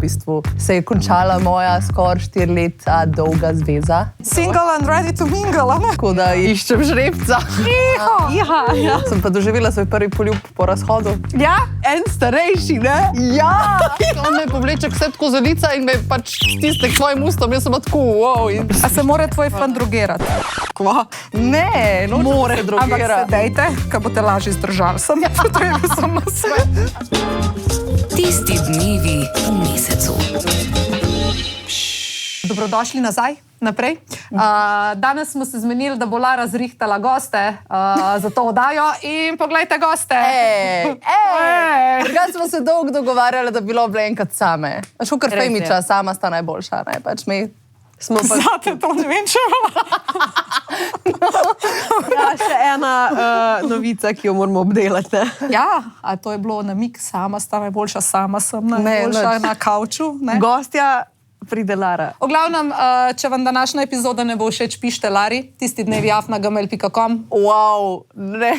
bistvu se je končala moja skoraj 4 leta dolga zveza. Single and ready to mingle, ne? Tako da iščem žrebca. Ja. Sem pa doživela svoj prvi poljub po razhodu. Ja? En starejši, ne? Ja! On me povleče k sebi tako za lica in me pač stisne k svojim ustom. Jaz sem pa tako, wow. A se mora tvoj fan drogirati? Kva? Ne, noče se Ampak drogira. se dejte, kaj boste lažje zdržali. To je bil samo svet. Tisti dnevi v mesecu. Dobrodošli nazaj, naprej. Danes smo se zmenili, da bo Lara zrihtala goste za to oddajo in poglejte goste. Drugače smo se dolgo dogovarjali, da bi bilo enkrat same. Šukar Femiča, sama sta najboljša, ne? Pač mi smo pa... Znate, to ne vem, če Ja, še ena novica, ki jo moramo obdelati. Ja, a to je bilo namik, sama sta najboljša, sama sem najboljša na kavču. Ne? Gostja pride Lara. V glavnem, če vam današnja epizoda ne bo všeč, pišite Lari, tisti dnevi afna@gmail.com. Wow, ne,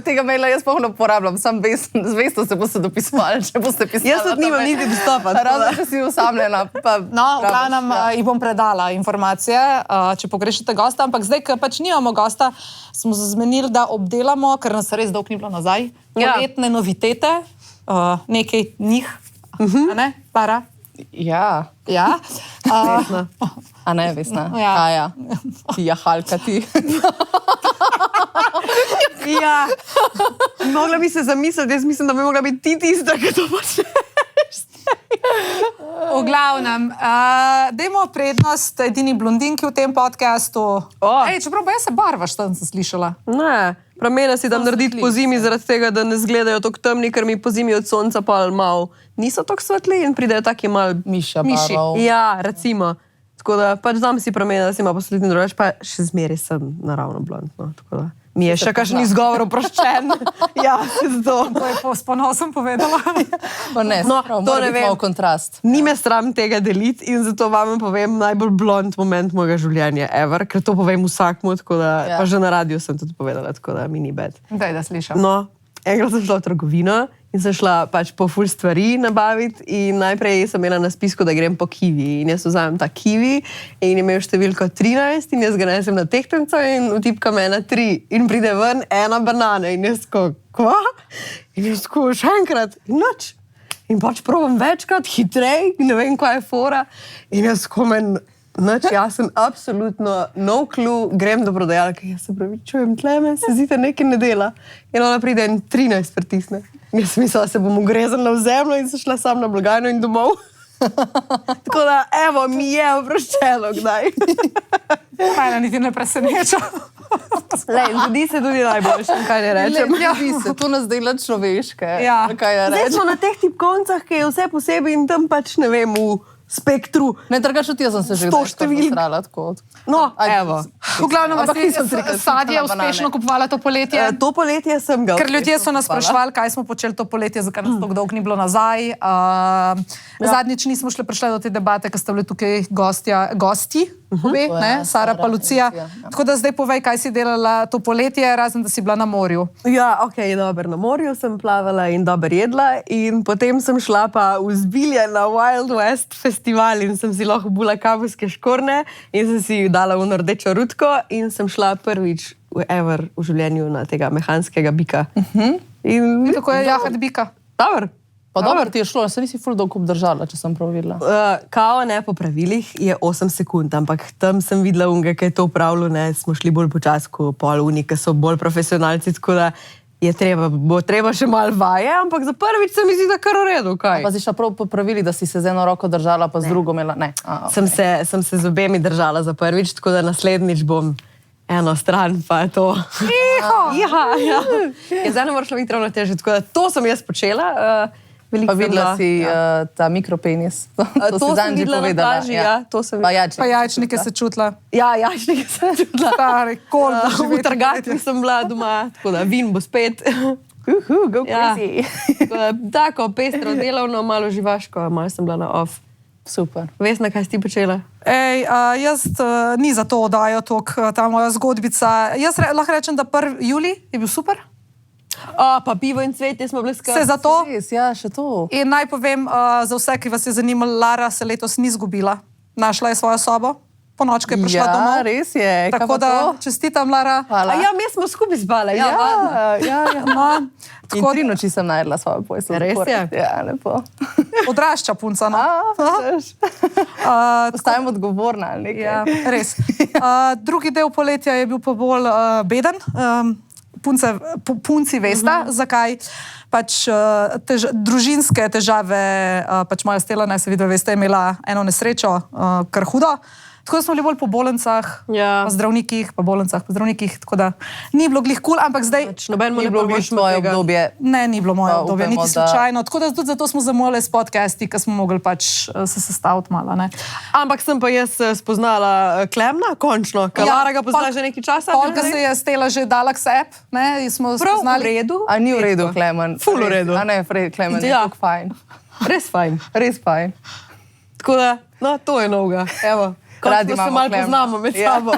tega maila jaz sploh ne uporabljam, sam zvesto se boste dopisovali, če boste pisali. Jaz tudi nimam niti dostopa. Razen, če si osamljena. No, v glavnem ji bom predala informacije, če pogrešate gosta, ampak zdaj, ker pač nimamo gosta, smo se zmenili, da obdelamo, ker nas res dolgo ni bilo nazaj, poletne novitete, nekaj njih, a ne, Lara? Ja. Ja. Vesna. A ne, Vesna? Ja. Kaja. Jahalka ti. Ja. Mogla bi se zamisliti, jaz mislim, da bi mogla biti ti tista, ki to počneš. V glavnem, dajmo prednost edini blondinki v tem podcastu. Ej, čeprav pa jaz se barvaš, tam sem slišala. Ne, pramena si dam narediti po zimi zaradi tega, da ne zgledajo tako temni, ker mi po zimi od sonca pa malo niso tako svetli in pridejo taki malo Miša Miši. barov. Ja, recimo. Tako da pač dam si pramena, da si ima poslednji drugač, pa še zmeraj sem naravno blond. No, tako da mi je še kakšen izgovor oproščen. Ja, zato. To je s ponosom povedala. Pa ne, No, prav, to mora ne biti vem. malo kontrast. Ni me sram tega deliti in zato vam povem najbolj blond moment mojega življenja ever, ker to povem vsakmu, tako da, pa že na radiju sem tudi povedala, tako da mi ni bed. Daj, da slišam. No, enkrat sem šla v trgovino in sem šla pač po ful stvari nabaviti in najprej sem imela na spisku, da grem po kiwi in jaz vzamem ta kiwi in je imel številko 13 in jaz ga nesem na tehtnico in vtipkam 1-3 in pride ven ena banana in jaz tako, kva? In jaz tako, še enkrat, in nič. In pač probam večkrat, hitrej, ne vem, kaj je fora in jaz komen, nič, jaz sem absolutno no clue, grem do prodajalke, jaz se pravi, čujem tleme, se zdi, da nekaj ne dela. In ona pride in 13 pritisne. In jaz sem mislila, da se bom ugrezala v zemljo in sem šla sam na blagajno in domov. Tako da, evo, mi je oproščeno, kdaj. Mene niti ne preseneča. Lej, zgodi se tudi najboljše, kaj ne rečem. Vidi se, to nas dela človeške. Ja. Kaj ja Zdaj rečem. smo na teh tipkoncah, ki je vse posebej in tam pač, ne vem, v spektru. Ne, drugače tudi jaz sem se že 100 večkrat številk. posrala tako. No, Aj, evo. V glavnem, Ampak nisem trikrat sadje slišala banane. uspešno kupovala to poletje. To poletje sem ga. Ker ljudje so nas sprašvali, kaj smo počeli to poletje, zakaj nas tako dolgo ni bilo nazaj. Zadnjič nismo prišli do te debate, ker ste bili tukaj gosti, obe, ne, Sara pa Lucija. Tako da zdaj povej, kaj si delala to poletje, razen da si bila na morju. Ja, ok, dobro, na morju sem plavala in dobro jedla in potem sem šla pa v Zbilje na Wild West festival in sem si lahko obula kavbojske škorne in sem si dala v rdečo rutko in sem šla prvič ever v življenju na tega mehanskega bika. In Kako je jahati bika? dobro. Pa dobro ti je šlo, se nisi ful dolgo obdržala, če sem prav videla. Kao ne po pravilih je 8 sekund, ampak tam sem videla unga, ki je to upravljal, ne, smo šli bolj počasi kot pol uni, ki so bolj profesionalci, tako da bo treba še malo vaje, ampak za prvič se mi zdi, da kar v redu, kaj? Pa si šla prav po pravilih, da si se z eno roko držala, pa z drugo imela, ne. Sem se z obemi držala za prvič, tako da naslednjič bom eno stran, pa je to. Ja. Zdaj ne moraš biti ravno težje, tako da to sem jaz počela. Pa videla si ta mikropenis. To si sem videla na plaži, ja. To sem Pa jajčnike. Pa jajčnike se čutila. Ja, jajčnike sem čutila. Stari, koliko V trgatvi sem bila doma, tako da vin bo spet. Go Ja. crazy. Tako, pestro, delovno, malo živaško, malo sem bila na off. Super. Vesna, kaj si ti počela? Ej, jaz ni za to oddajo ta moja zgodbica. Jaz lahko rečem, da 1. julij je bil super. Pa pivo in cvetje smo bili skupaj. Se zato. Res, ja, še to. In naj povem, za vse, ki vas je zanimalo, Lara se letos ni izgubila. Našla je svojo sobo, po nočku je prišla domov. Ja, res je. Kaj Tako pa da to? čestitam, Lara. Hvala. Ja, mi smo skupaj spali. Ja. Ja. No, In tako 3 noči sem najdla svojo posel. Res je? Ja, lepo. odrašča punca. No. Postajam odgovorna ali nekaj. Ja, res. Drugi del poletja je bil pa bolj beden. Punci veste, zakaj. Pač družinske težave, pač moja Stela, naj se vidi, veste, je imela eno nesrečo, kar hudo. Tako da smo bili bolj po bolnicah, pa zdravnikih, pa bolnicah, pa zdravnikih, tako da ni bilo glih kul, ampak zdaj... Noben mu Ni ne bilo glih privoščimo tvoje tega. obdobje. Ne, ni bilo moje Pa obdobje, upajmo, niti da- slučajno. Tako da tudi zato smo zamujali s podcasti, ker smo mogli pač se sestaviti malo, ne. Ampak sem pa jaz spoznala Klemna, končno. Lara ga pozna že nekaj časa. Polka se je Stela že dala k sebi, ne, in smo Prav v spoznali... redu. A ni v redu, Klemen? Ful v redu. A ne, Klemen, je Ja. tako fajn. Res fajn. Res fajn. Tako da, no, to je novega. Evo, Radi končno se imamo malo Klemna. poznamo med Ja. sabo.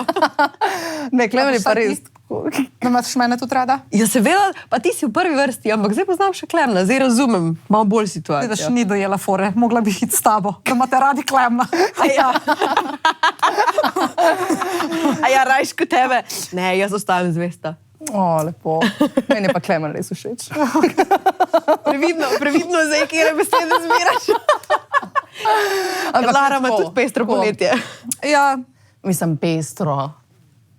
Ne, Klemen je šta pa ti? res. Da imaš mene tudi rada? Ja, seveda, pa ti si v prvi vrsti, ampak zdaj poznam še Klemna, zdaj razumem malo bolj Vidiš, situacijo. ni dojela fore, mogla bi iti s tabo, da imate radi Klemna. A ja, rajš kot tebe. Ne, jaz ostanem zvesta. O, lepo. Meni je pa Klemen res všeč. Previdno zdaj, kjer besede zbiraš. Ampak Lara ima tako, tudi pestro tako. poletje. Ja, Mislim, pestro.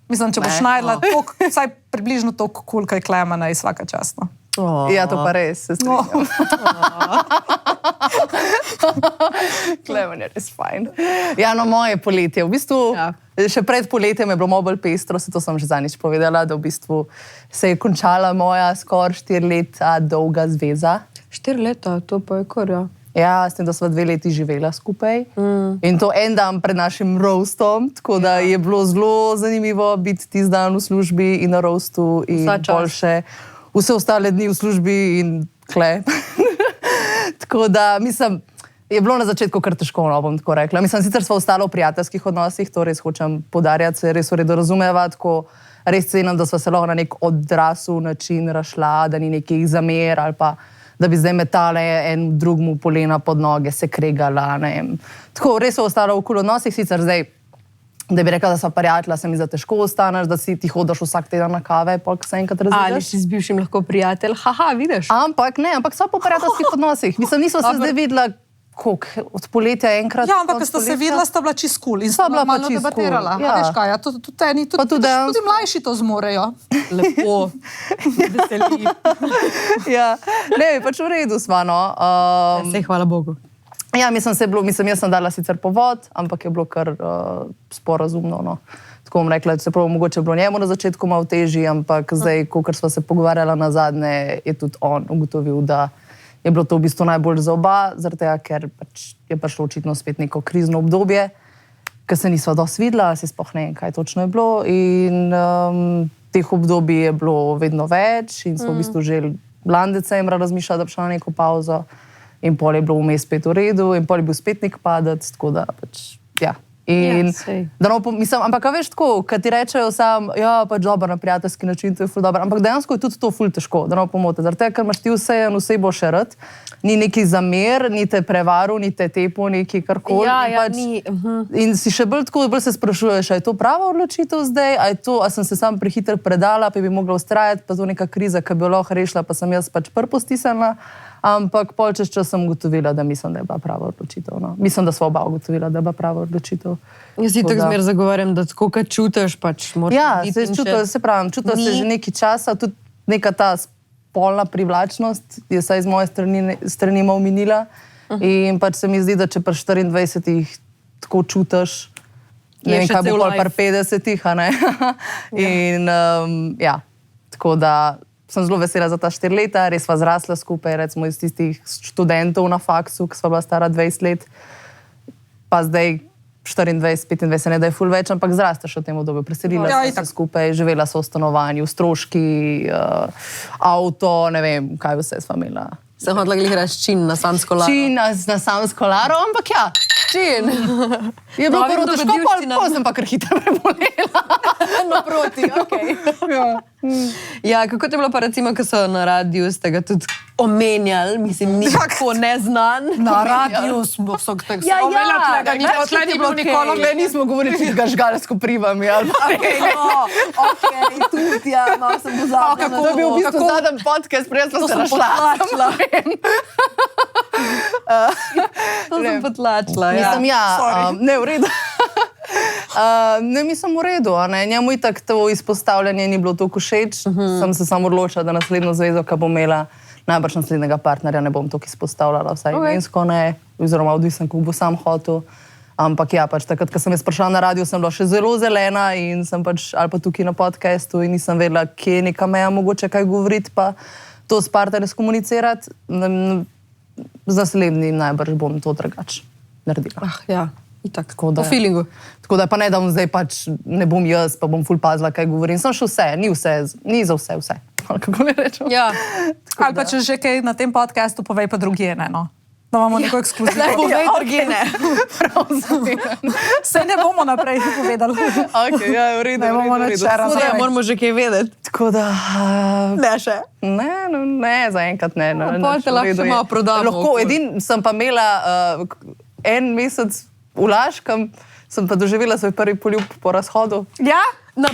mislim, če boš Ne, najdla vsaj približno toliko kul, kaj Klemena je svaka častno. Ja, to pa res, se strinjam. Klemen je res fajn. Ja, no, moje poletje. V bistvu, še pred poletjem je bilo malo bolj pestro, se to sem že zadnjič povedala, da v bistvu se je končala moja skoraj 4 leta dolga zveza. 4 leta, to pa je kar, ja. Ja, s tem, da sva 2 leti živela skupaj. In to en dan pred našim roastom, tako da je bilo zelo zanimivo biti tisti dan v službi in na roastu in Vsa čast. pol še vse ostale dni v službi in kle. Tako da, mislim, je bilo na začetku kar težko, no, bom tako rekla. Mislim, sicer sva ostala v prijateljskih odnosih, to res hočem poudarjati, se res v redu razumeva, tako res cenim, da sva se lahko na nek odrasel način rašla, da ni nekih zamer ali pa da bi zdaj metale en drugmu polena pod noge, se kregala, ne vem. Tako, res so ostala v kul odnosih, sicer zdaj, da bi rekla, da sva prijatelja, se mi zdi težko ostaneš, da si ti hodiš vsak teden na kave, pol, ko se enkrat Ali razvijaš. si z bivšim lahko prijatelj? Haha, vidiš? Ampak ne, ampak sva po prijateljskih odnosih. Mislim, nismo se zdaj videla, koliko, od poletja enkrat. Ja, ampak od ko sta se poletja. videla, sta bila čist kul in Sta sta bila pa malo čisto cool, debatirala. ja. A veš kaj, ja, tudi Pa tudi dejansko. mlajši to zmorejo. Lepo. Veseli. Ja, ne, pač v redu sva, no. Sej, hvala Bogu. Ja, mislim, jaz sem dala sicer povod, ampak je bilo kar sporazumno. No. Tako bom rekla, se pravi, mogoče je bilo njemu na začetku malo težje, ampak zdaj, ko sva se pogovarjala nazadnje, je tudi on ugotovil, da je bilo to v bistvu najbolj za oba, zaradi tega, ker pač je prišlo očitno spet neko krizno obdobje, ker se nisva dosti videla, se sploh ne vem, kaj točno je bilo. In teh obdobij je bilo vedno več in smo v bistvu že lani decembra razmišljali, da bi šla na neko pauzo. In pol je bilo vmes spet v redu, in pol je bil spet nek padec, tako da pač, ja. In, Ja, sej. da no, mislim, ampak a veš tako, kad ti rečejo sam, ja, pač dobro na prijateljski način, to je ful dobro, ampak dejansko je tudi to ful težko, da no pomote, zaradi tega, ker imaš ti vse in vse bo še rad, ni neki zamer, ni te prevaru, ni te tepo, neki karkoli. Ja, in ja, pač, ni, In si še bolj tako, bolj se sprašuješ, a je to prava odločitev zdaj, a sem se sam prehitro predala, pa bi mogla ustrajati, pa to neka kriza, ki bi jo lahko rešila, pa sem jaz pač prpostisana. Ampak pol čez čas sem ugotovila, da mislim, da je bila prava odločitev. No. Mislim, da sva oba ugotovila, da je bila prava odločitev. Jaz si Tako tako da- zmer zagovarjam, da tako, kad čutiš, pač moraš Ja, narediti in čutila, se pravim, čutila se že nekaj časa, tudi neka ta spolna privlačnost je saj z moje strani malo minila. In pač se mi zdi, da če pri 24 tako čutiš, Je ne vem, še kaj bo cel pol life. pri 50, a ne? In ja, tako da sem zelo vesela za ta 4 leta, res sva zrasla skupaj, recimo iz tistih študentov na faksu, ki sva bila stara 20 let, pa zdaj 24, 25, se ne da je ful več, ampak zrasteš v tem obdobju. Preselila Ja, sva itak. se skupaj, živela sva v stanovanju, stroški, avto, ne vem, kaj vse sva imela. sem hodila glih reči čin na samsko laro. Čin na samsko laro, ampak ja, voščin. Je bilo Pravim, prvo težko, dogodivščina. pol sem pa kar hitro prebolela. Naproti, Ja, kako te je bilo pa recimo, ko so na radiju ste ga tudi omenjali, mislim, ni tako neznan. Na radiju smo so tako Ja, tega ni bilo, tle ni bilo nikoli. Le nismo govorili, da ga žgalsko privami. Ali pa. Okay, tudi, ja, malo sem pozabila. kako To je bil v bistvu zadnji podcast, prej sem se našla. To sem potlačila, ja. Mislim, ja, Sorry. ne, v redu. Ne, mislim, v redu. A ne. Njemu itak to izpostavljanje ni bilo toliko všeč. Sem se samo odločila, da naslednjo zvezo, ki bo imela najbrž naslednjega partnerja, ne bom toliko izpostavljala, vsaj imensko ne, oziroma odvisen, kako bo sam hotel. Ampak ja, pač takrat, ko sem jaz prišla na radio, sem bila še zelo zelena in sem pač, ali pa tukaj na podcastu in nisem vedela, kje je neka meja mogoče kaj govoriti, pa to s partnerjem skomunicirati. Z naslednjim najbrž bom to drugače naredila. Ja, itak, Tako da- po feelingu. Tako da pa ne, da bom zdaj pač ne bom jaz, pa bom ful pazila, kaj govorim. Sem še vse, ni za vse. Kako ne rečem? Ja. Ali pa če že kaj na tem podcastu, povej pa drugje, ne, no. Da imamo neko ekskluzivo. Povej drugje, ne. Se ne bomo naprej povedali. Okay, ja, v redu, Ne bomo nič še Tako da moramo že kaj vedeti. Tako da... Ne še. Ne, zaenkrat ne. pol te lahko še malo prodamo Lahko, okoli. edin sem pa imela en mesec v Laškem, sem pa doživela svoj prvi poljub po razhodu. Ja?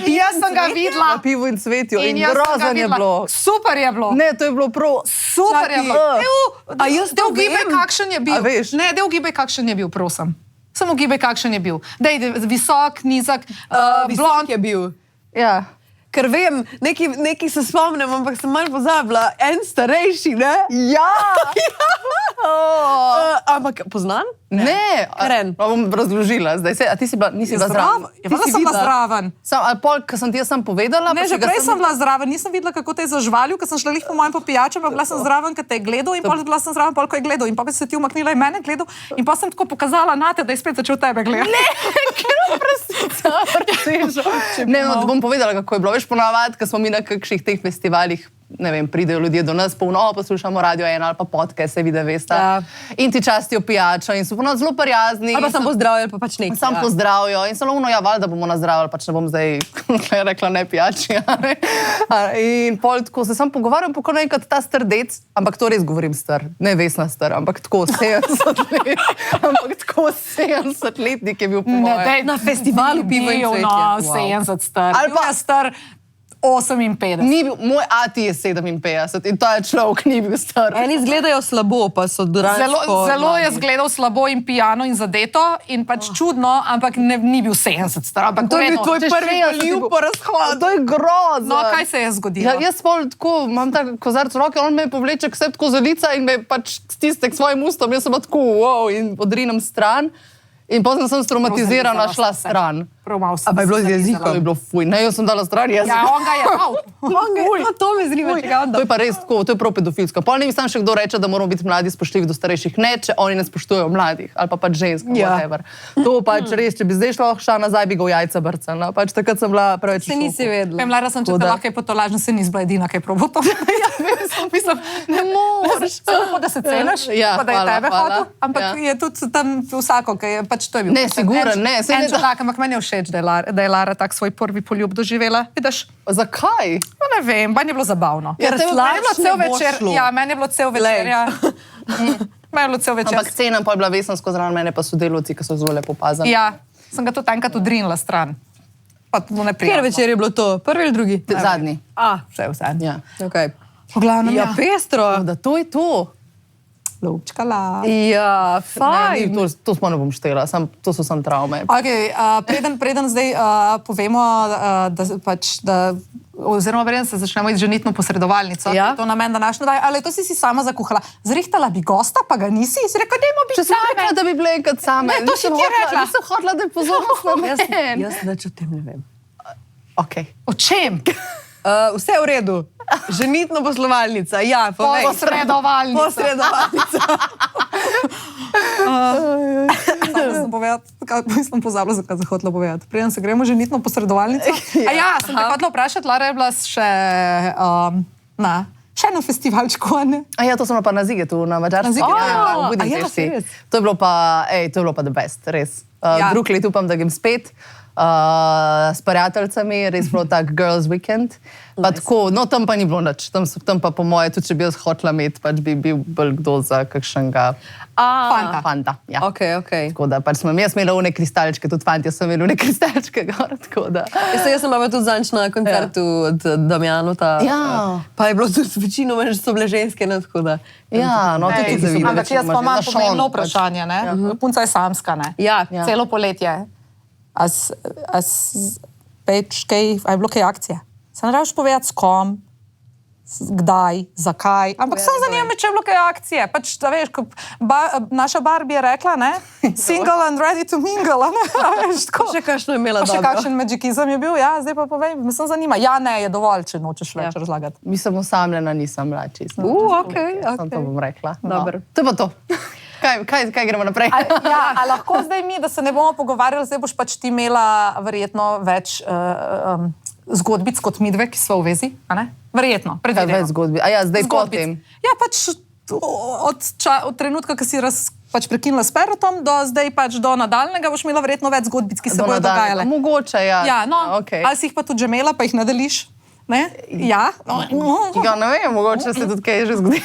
Jaz sem ga videla. Na pivu in cvetju in jaz sem ga grozno je videla. bilo. Super je bilo. Ne, to je bilo prav... Super je Čakaj, bilo. A jaz to Del gibaj, vem. kakšen je bil. A veš? Ne, del gibaj, kakšen je bil, prosim. Samo gibaj, kakšen je bil. Dej, visok, nizak, blond. Blond je bil. Ja. Ker vem, neki se spomnim, ampak sem malo pozabila. En starejši, ne? Ja! Ampak poznan? Ne, Karen. bom razložila zdaj. A ti si bila, nisi bila zraven? Ja, bila sem bila zraven. Ali pol, ko sem ti jaz sam povedala? Ne, pa že si ga prej sem bila zraven, nisem videla, kako te je zažvalil, ker sem šla lih po mojem popijaču, pa bila sem zraven, ker te je gledal in pol bila sem zraven, pol ko je gledal in pa bi se ti umaknila in mene gledal in pa sem tako pokazala na te, da je spet začel tebe gledati. Ne, no, bom povedala, kako je bilo. Veš, ponavadi, ko smo mi na kakšnih teh festivalih, ne vem, pridejo ljudje do nas, polno poslušamo Radio 1 ali pa podcast, se vidi, veste. Ja. In ti častijo pijačo in so ponovno zelo prijazni. Ali pa in sam so- pozdravljal, pa pač nekaj. Sam pozdravijo in samo ja, valjda bomo nazdravili, pač ne bom zdaj rekla ne pijači. a ne. In pol tako se sam pogovarjam, pa ko naenkrat ta strdec, ampak to res govorim star, ne Vesna star, ampak tako 70 let, ampak tako 70-letnik je bil po mojem. Na festivalu pivo in cvetje. No, Wow. 70 star. Ali Bil pa- je star 58. Ni bil, moj ati je 57 in to je človek, ni bil star. Eni izgledajo slabo, pa so duransko. Zelo je zgledal slabo in pijano in zadeto in pač čudno, ampak ni bil 70 star. Ampak To je bil v redu. tvoj Čez prvi 60 poljub bo- po razhodu. To je grozno. No, kaj se je zgodilo? Ja, jaz pol tako, imam tak kozarc v roki, on me povleče k sebi tako za lica in me pač stisne k svojim ustom, jaz sem pa tako, wow, in odrinem stran. In potem sem traumatizirana šla stran. A pa je bilo z jezikom? To je bilo fuj. Ne, jaz sem dala stran, jaz. Ja, on ga je dal. To me zanima, če ga on To da. je pa res tako, to je prav pedofilsko. Pol ne mi sam še kdo reče, da moramo biti mladi spoštljivi do starejših. Ne, če oni ne spoštujejo mladih ali pa pač žensk. Ja. Whatever. To pač res, če bi zdaj šla nazaj, bi ga v jajca brcala. Pač takrat sem bila preveč. Se nisi vedela. Vem, Lara, sem, če Tako te da- lahko potolažim, se nisi bila edina, kaj probo to. Ja, mislim, Ne moreš. samo da se ceniš, Ja, pa da je hvala, tebe hvala. hotel, ampak Ja. je tudi tam vsako, ki je pač to je bil. Ne, siguren, ne, saj ne En da- človek, ampak meni je všeč, da je Lara tak svoj prvi poljub doživela. Vidiš? Zakaj? No, ne vem, meni je bilo zabavno. Ja, Ker te- Meni je bilo slabše cel ne bo večer. šlo. Ja, meni je bilo cel večer. Glej. Ja. Meni je bilo cel večer. Ampak cena pa je bila Vesna skozi zraven mene, pa sodelavci, ki so zelo lepo pazili. Ja, sem ga tudi enkrat odrinila stran. Pa to ne Kjer prijem. večer je bilo to? Prvi ali drugi? Zadnji. A, Vse vse. Ja. okay. V glavnem, Ja, pestro. Da to je to. Lupčkala. Ja, Ne, fajn. to smo ne bom štela, to so samo travme. Okay, preden zdaj povemo, oziroma preden se začnemo z ženitno posredovalnico, Ja. to je to namen današnje daje, ali to si sama zakuhala. Zrihtala bi gosta, pa ga nisi, si rekla, dajmo biti Če sem same. rekla, da bi bile enkrat same, Ne, to si ti rekla. Nisem hotela, da je pozornost na mene. Jaz nič o tem ne vem. Okay. O čem? Vse je v redu. Ženitno poslovalnica, ja, povej. Posredovalnica. Posredovalnica. Sem pozabila, zakaj sem hotela povedati. Preden se gremo ženitno posredovalnico. A ja, sem te hotela vprašati, Lara je bila še še eno festivalčko, a ne? A ja, to sem pa na Zigetu, na Mačarskem. Zigetu, ja. v Budimpešti. To je bilo pa the best, res. Ja. Drug let upam, da grem spet s prijateljicami, res bilo tak girls weekend. Pa tako, no tam pa ni bilo nič, tam pa po moje, tudi če bi jaz hotela imeti, pač bi bil bolj kdo za kakšnega fanta. Ja. Ok. Tako da pač sem jaz imela une kristalčke, tudi fanti so imeli une kristalčke gor, tako da. Jaz sem pa tudi zanč na koncertu od Damjanota. Ja. Pa je bilo tudi večinoma, že so bile ženske, ne, tako da. Ja, no, tudi so videli. Ampak jaz pa imam pomembno vprašanje, ne? Punca je samska, ne? Ja. Celo poletje. A je bilo kaj akcije? Se ne rabiš povedati s kom, kdaj, zakaj, ampak samo zanima me, če je bilo kaj akcije. Pač, da veš, ko naša Barbie je rekla, ne, single and ready to mingle, ne, veš, tako. Še kakšno je imela Pa še dobro. kakšen magicizem je bil, ja, zdaj pa povej, me samo zanima. Ja, ne, je dovolj, če nočeš več razlagati. Mislim, osamljena nisem bila čisto. Samo to bom rekla. Dobro. To je pa to. Kaj gremo naprej? A lahko zdaj mi, da se ne bomo pogovarjali, zdaj boš pač ti imela verjetno več zgodbic kot midve, ki so v vezi, a ne? Verjetno, Kaj predvideno. več zgodbi? A ja, zdaj potem. Ja, pač od trenutka, ko si pač prekinila s Perotom, do zdaj pač do nadaljnega boš imela verjetno več zgodbic, ki se bodo dogajale. Mogoče, ja. Ja, no, Okay. ali si jih pa tudi že imela, pa jih ne deliš? Ne? Ja? Ja, ne vem, mogoče se tudi kaj že zgodi.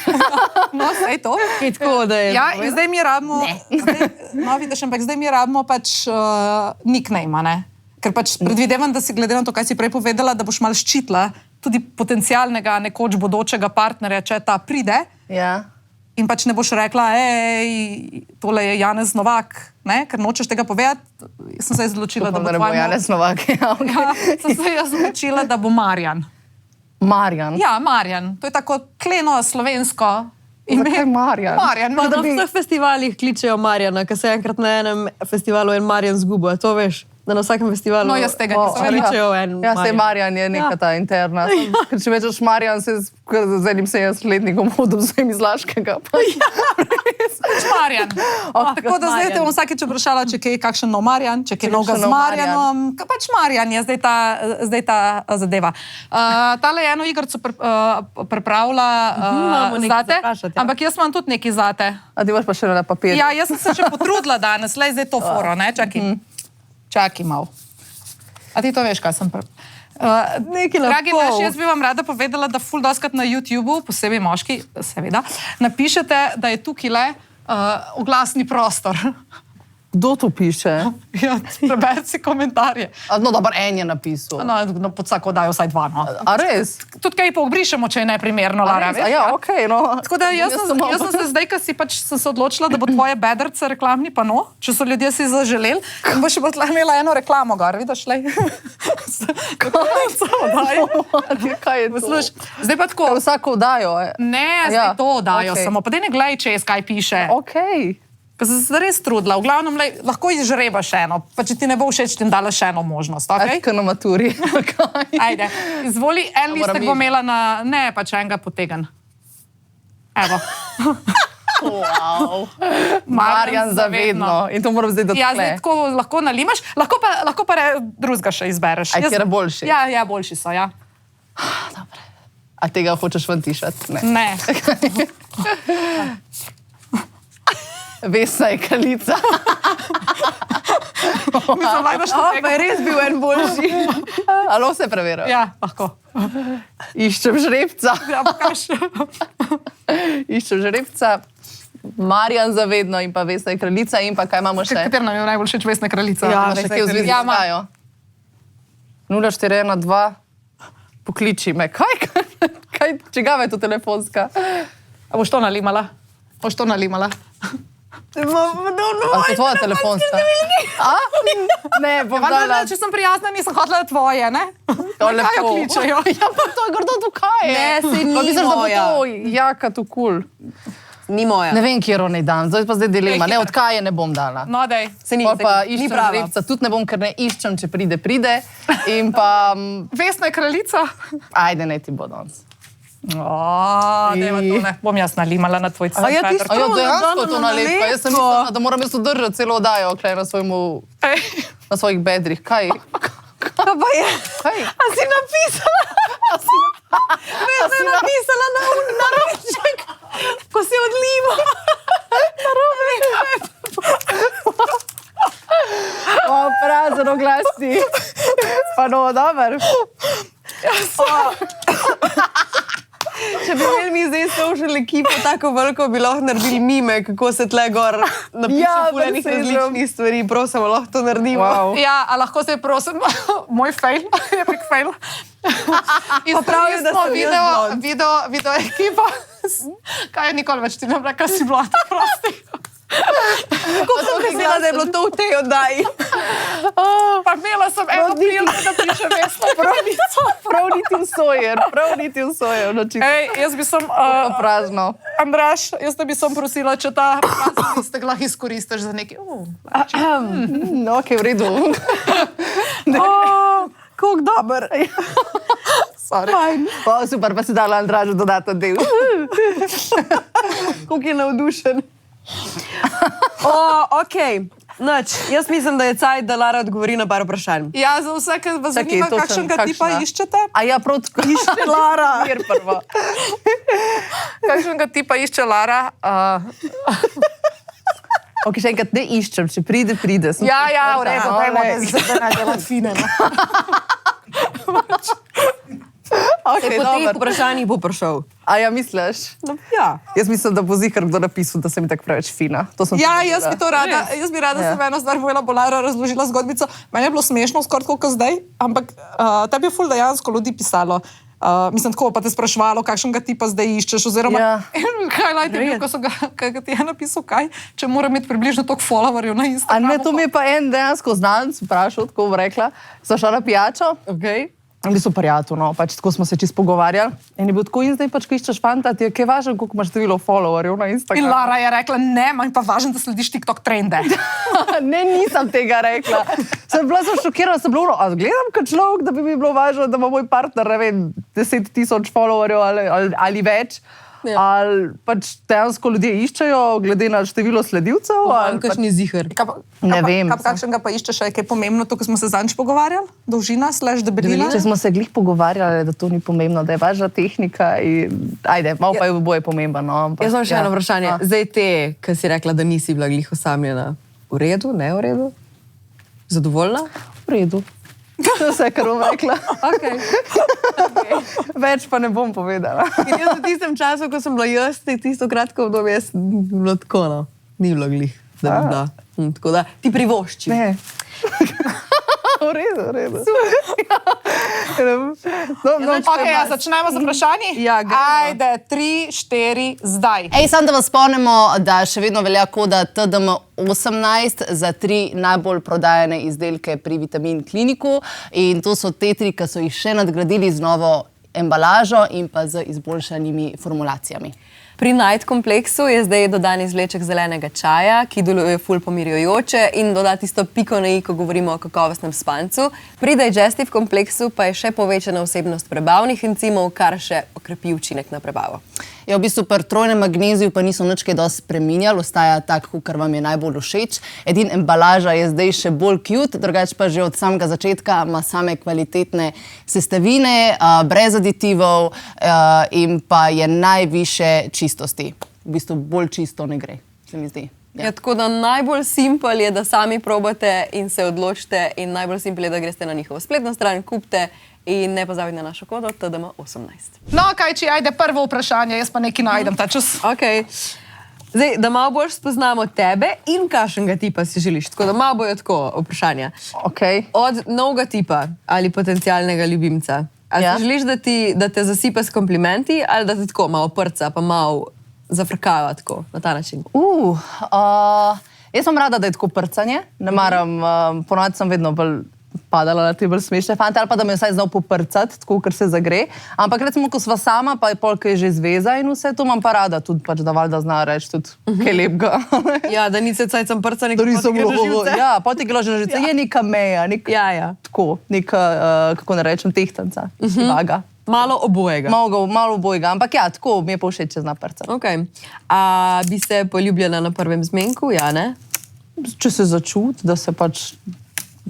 No, sej to. Tako da je. Ja, in zdaj mi rabimo, no, vidiš, ampak zdaj mi rabimo pač nickname, ne? Ker pač predvidevam, da si glede na to, kaj si prej povedala, da boš malo ščitila tudi potencialnega nekoč bodočega partnerja, če ta pride. Ja. In pač ne boš rekla, tole je Janez Novak, ne? Ker nočeš tega povedati. Jaz sem se odločila, da bo ne bo Janez Novak. Ja, okay. Ja, sem se jaz odločila, da bo Marjan. Marjan. Ja, Marjan. To je tako kleno slovensko ime. Zakaj Marjan? Marjan. Pa na vseh festivalih kličejo Marjana, ker se enkrat na enem festivalu en Marjan zgubil, to veš? Da na vsakem festivalu No, jaz tega nisem vedela. kličejo en Ja, se Marjan je neka ta interna. Ker če večeš Marjan, se z enim 70-letnikom hodil z vsem iz Laškega. Pač Marjan. Tako da zdaj te bom vsakeč vprašala, če kaj kakšen nov Marjan, če kaj novega z Marjanom. Pač Marjan je zdaj ta zadeva. Tale eno igrco pripravila Imamo nekaj zate, vprašati, ja. ampak jaz imam tudi nekaj zate. A ti boš pa še na papir. Ja, jaz sem se že potrudila danes, lej zdaj to foro, ne? Čakaj malo. A ti to veš, kaj sem Nekaj lahko. Dragi naši, jaz bi vam rada povedala, da ful doskrat na YouTubeu, posebej moški, seveda, napišete, da je tukaj le oglasni prostor. Kdo to piše? Ja, preberci si komentarje. No, dober, en je napisal. No, pod vsako dajo vsaj dva, no. A res? Tudi kaj pogbrišemo, če je neprimerno, Lara, A veš? ja, okej, no. Tako da jaz sem se zdaj, ko si pač sem se odločila, da bo tvoje bedrce reklamni pano, če so ljudje si zaželeli, in boš pa tla imela eno reklamo gor, vidiš, lej. Kaj je to? Posluš, zdaj pa tako. Vsako dajo. Ne, zdaj to dajo samo, pa daj ne glej, čez kaj piše. Okej. Ker sem se res trudila, v glavnem lahko izžreba še eno, pa če ti ne bo všeč, ti dala še eno možnost, okej? Kaj na maturi? Ajde, izvoli, en listek bo imela na, ne, pač enega potegen. Evo. Wow. Marjan za vedno. In to moram zdaj dati. Ja, zdaj tako lahko nalimaš, lahko pa drugega še izbereš. A kjer je boljši? Ja, boljši so, ja. A tega hočeš ven tišati? Ne. Ne. Vesna je kraljica. Mislim, najboš Pa je res bil en boljši. Alo, vse preveril. Ja, lahko. Iščem žrebca. Ja, pokaž. Iščem žrebca. Marjan za vedno in pa Vesna je kraljica in pa kaj imamo še? Kater nam je najbolj všeč Vesna kraljica? Ja, še kje v zvezi Ja, dajo. 0412 pokliči me. Kaj? Čigava je to telefonska? A boš to nalimala? Boš to nalimala? A to tvoja telefonska? A? Ne, bom dala. Če sem prijazna, nisem hotela tvoje, ne? Kaj jo kličejo? Ja, pa to je grdo tukaj. Ne, saj ni Pa misliš, da bo moja. to jaka tu kul. Ni moja. Ne vem, kjer ne dam. Zdaj pa zdaj dilema. Ne, od kaj je ne bom dala. No, dej. Pol pa iščem žrebca, tudi ne bom, ker ne iščem, če pride. In pa, Vesna je kraljica? ajde, ne ti bo danes. Dejva to, ne. Bom jaz nalimala na tvoj cel. A ja, ti A ja, dejansko to nalepka. Jaz sem mislila, da moram jaz udržati celo oddajo, klej na svojih bedrih. Kaj? Kaj pa je? Kaj? A si napisala? Jaz sem napisala na nareček, ko se odliva. Prazen oglasni. Pa no, dober. Če bi imeli mi zdaj social ekipo tako veliko, bi lahko naredili mime, kako se tle gor napiše fulejnih različnih stvari. Prosim, lahko to naredimo. Wow. Ja, a lahko se prosim, moj fail, epic fail. Pravijo, da sem jaz blond. Video ekipa. Kaj je nikoli več ti ne rekla, si bila to prosti. Kako sem mislila, da je bilo to v tej oddaji? Pa imela sem eno priliko, da piše Vesna Pravico. Prav niti v sojer. Ej, jaz bi sem... Prazno. Andraž, jaz te bi sem prosila, če ta prazen listek lahko izkoristiš za neki... No, ok, v redu. Kako dober. Sorry. Super, pa si dala Andražu dodaten del. Kako je navdušen. Ok, noč, jaz mislim, da je cajt, da Lara odgovori na par vprašanj. Ja, za vse, ki vas zanima, kakšnega tipa iščete. A ja, prav tako išče Lara. Mir prvo. Kakšnega tipa išče Lara. Ok, še enkrat ne iščem, če pride. Ja, v redu, dajmo, da se zdaj najdelat fine. Po teh vprašanjih bo prišel. A ja, misliš? Ja. Jaz mislim, da bo zihar kdo napisal, da sem tako preveč fina. Ja, jaz bi rada sem eno stvar povedala, bo Lara razložila zgodbico. Meni je bilo smešno, skoraj tako kot zdaj, ampak tebi je ful dejansko ljudi pisalo. Mislim, tako pa te sprašvalo, kakšnega tipa zdaj iščeš, oziroma kaj lajte bil, kaj ti je napisal, kaj, če mora imeti približno toliko followerjev na Instagramu. A ne, to mi je pa en dejansko znanc vprašal, tako bom rekla, sem šla na pijačo. Okay. In bili so prijatelji, no, pač tako smo se čisto pogovarjali. In je bil tako in zdaj pač, ko iščeš fanta, ti je kaj važno, koliko imaš število followerjev na Instagramu. In Lara je rekla, ne, manj pa važno, da slediš TikTok trende. Ne, nisem tega rekla. Sem šokirana, sem bila, a gledam kot človek, da bi mi bilo važno, da ima moj partner, ne vem, 10,000 followerjev ali več. Ja. Ali pač dejansko ljudje iščejo, glede na število sledilcev. Kakšni zihar. Ne vem. Kakšnega pa iščeš, je kaj pomembno, to, ko smo se zadnjič pogovarjali? Dolžina, debelina? Če smo se glih pogovarjali, da to ni pomembno, da je važna tehnika in ajde, malo pa je boje pomembno. No, jaz imam še eno vprašanje. Zdaj te, ki si rekla, da nisi bila glih osamljena. V redu, ne v redu? Zadovoljna? V redu. To je vse, kar bom rekla. Okay. Več pa ne bom povedala. In jaz v tistem času, ko sem bila jaz, tisto kratko obdobje, jaz bilo tako, no. Ni bilo glih, da bi bila. Tako da ti privoščim. Ne. V redu. Začnemo z vprašanji? Ja, gremo. Ajde, 3, 4, zdaj. Samo da vas spomnimo, da še vedno velja koda TDM18 za 3 najbolj prodajane izdelke pri Vitamin Kliniku. In to so te 3, ki so jih še nadgradili z novo embalažo in pa z izboljšanimi formulacijami. Pri Night kompleksu je zdaj dodan izvleček zelenega čaja, ki deluje ful pomirjujoče in doda tisto piko na i, ko govorimo o kakovostnem spancu. Pri Digestive kompleksu pa je še povečana vsebnost prebavnih encimov, kar še okrepi učinek na prebavo. Ja, v bistvu pri trojnem magneziju pa niso nič kaj dosti spreminjali, ostaja tak, kar vam je najbolj všeč. Edina embalaža je zdaj še bolj cute, drugače pa že od samega začetka ima same kvalitetne sestavine, brez aditivov in pa je najviše čistosti. V bistvu bolj čisto ne gre, se mi zdi. Ja, tako da najbolj simpel je, da sami probate in se odločite in najbolj simpel je, da greste na njihovo spletno stran, kupite in ne pozabite na našo kodo TDM18. No, kaj če ajde prvo vprašanje, jaz pa nekaj najdem ta čas. Ok. Zdaj, da malo bolj spoznamo tebe in kakšnega tipa si želiš. Tako da malo bojo tako vprašanja. Ok. Od novega tipa ali potencialnega ljubimca. A si želiš, da te zasipa s komplimenti ali da te tako malo prca, pa malo zafrkava tako, na ta način? Jaz sem rada, da je tako prcanje. Ne maram, ponovadi sem vedno bolj padala na te bolj smešne fante, ali pa da me vsaj znal poprcati, tako, ker se zagre. Ampak recimo, ko sva sama, pa je polk je že zveza in vse to imam pa rada tudi, pač, da valjda zna reči tudi kaj lepega. Ja, da ni se cajt sem prca, nekaj Ja, potek je ložen žice. Je neka meja, tako, neka, kako ne rečem, tehtanca, vaga. Malo obojega. Malo obojega, ampak ja, tako mi je pa všeč, če zna prcati. Ok. A bi se poljubljala na prvem zmenku, ja, ne? Če se začuti,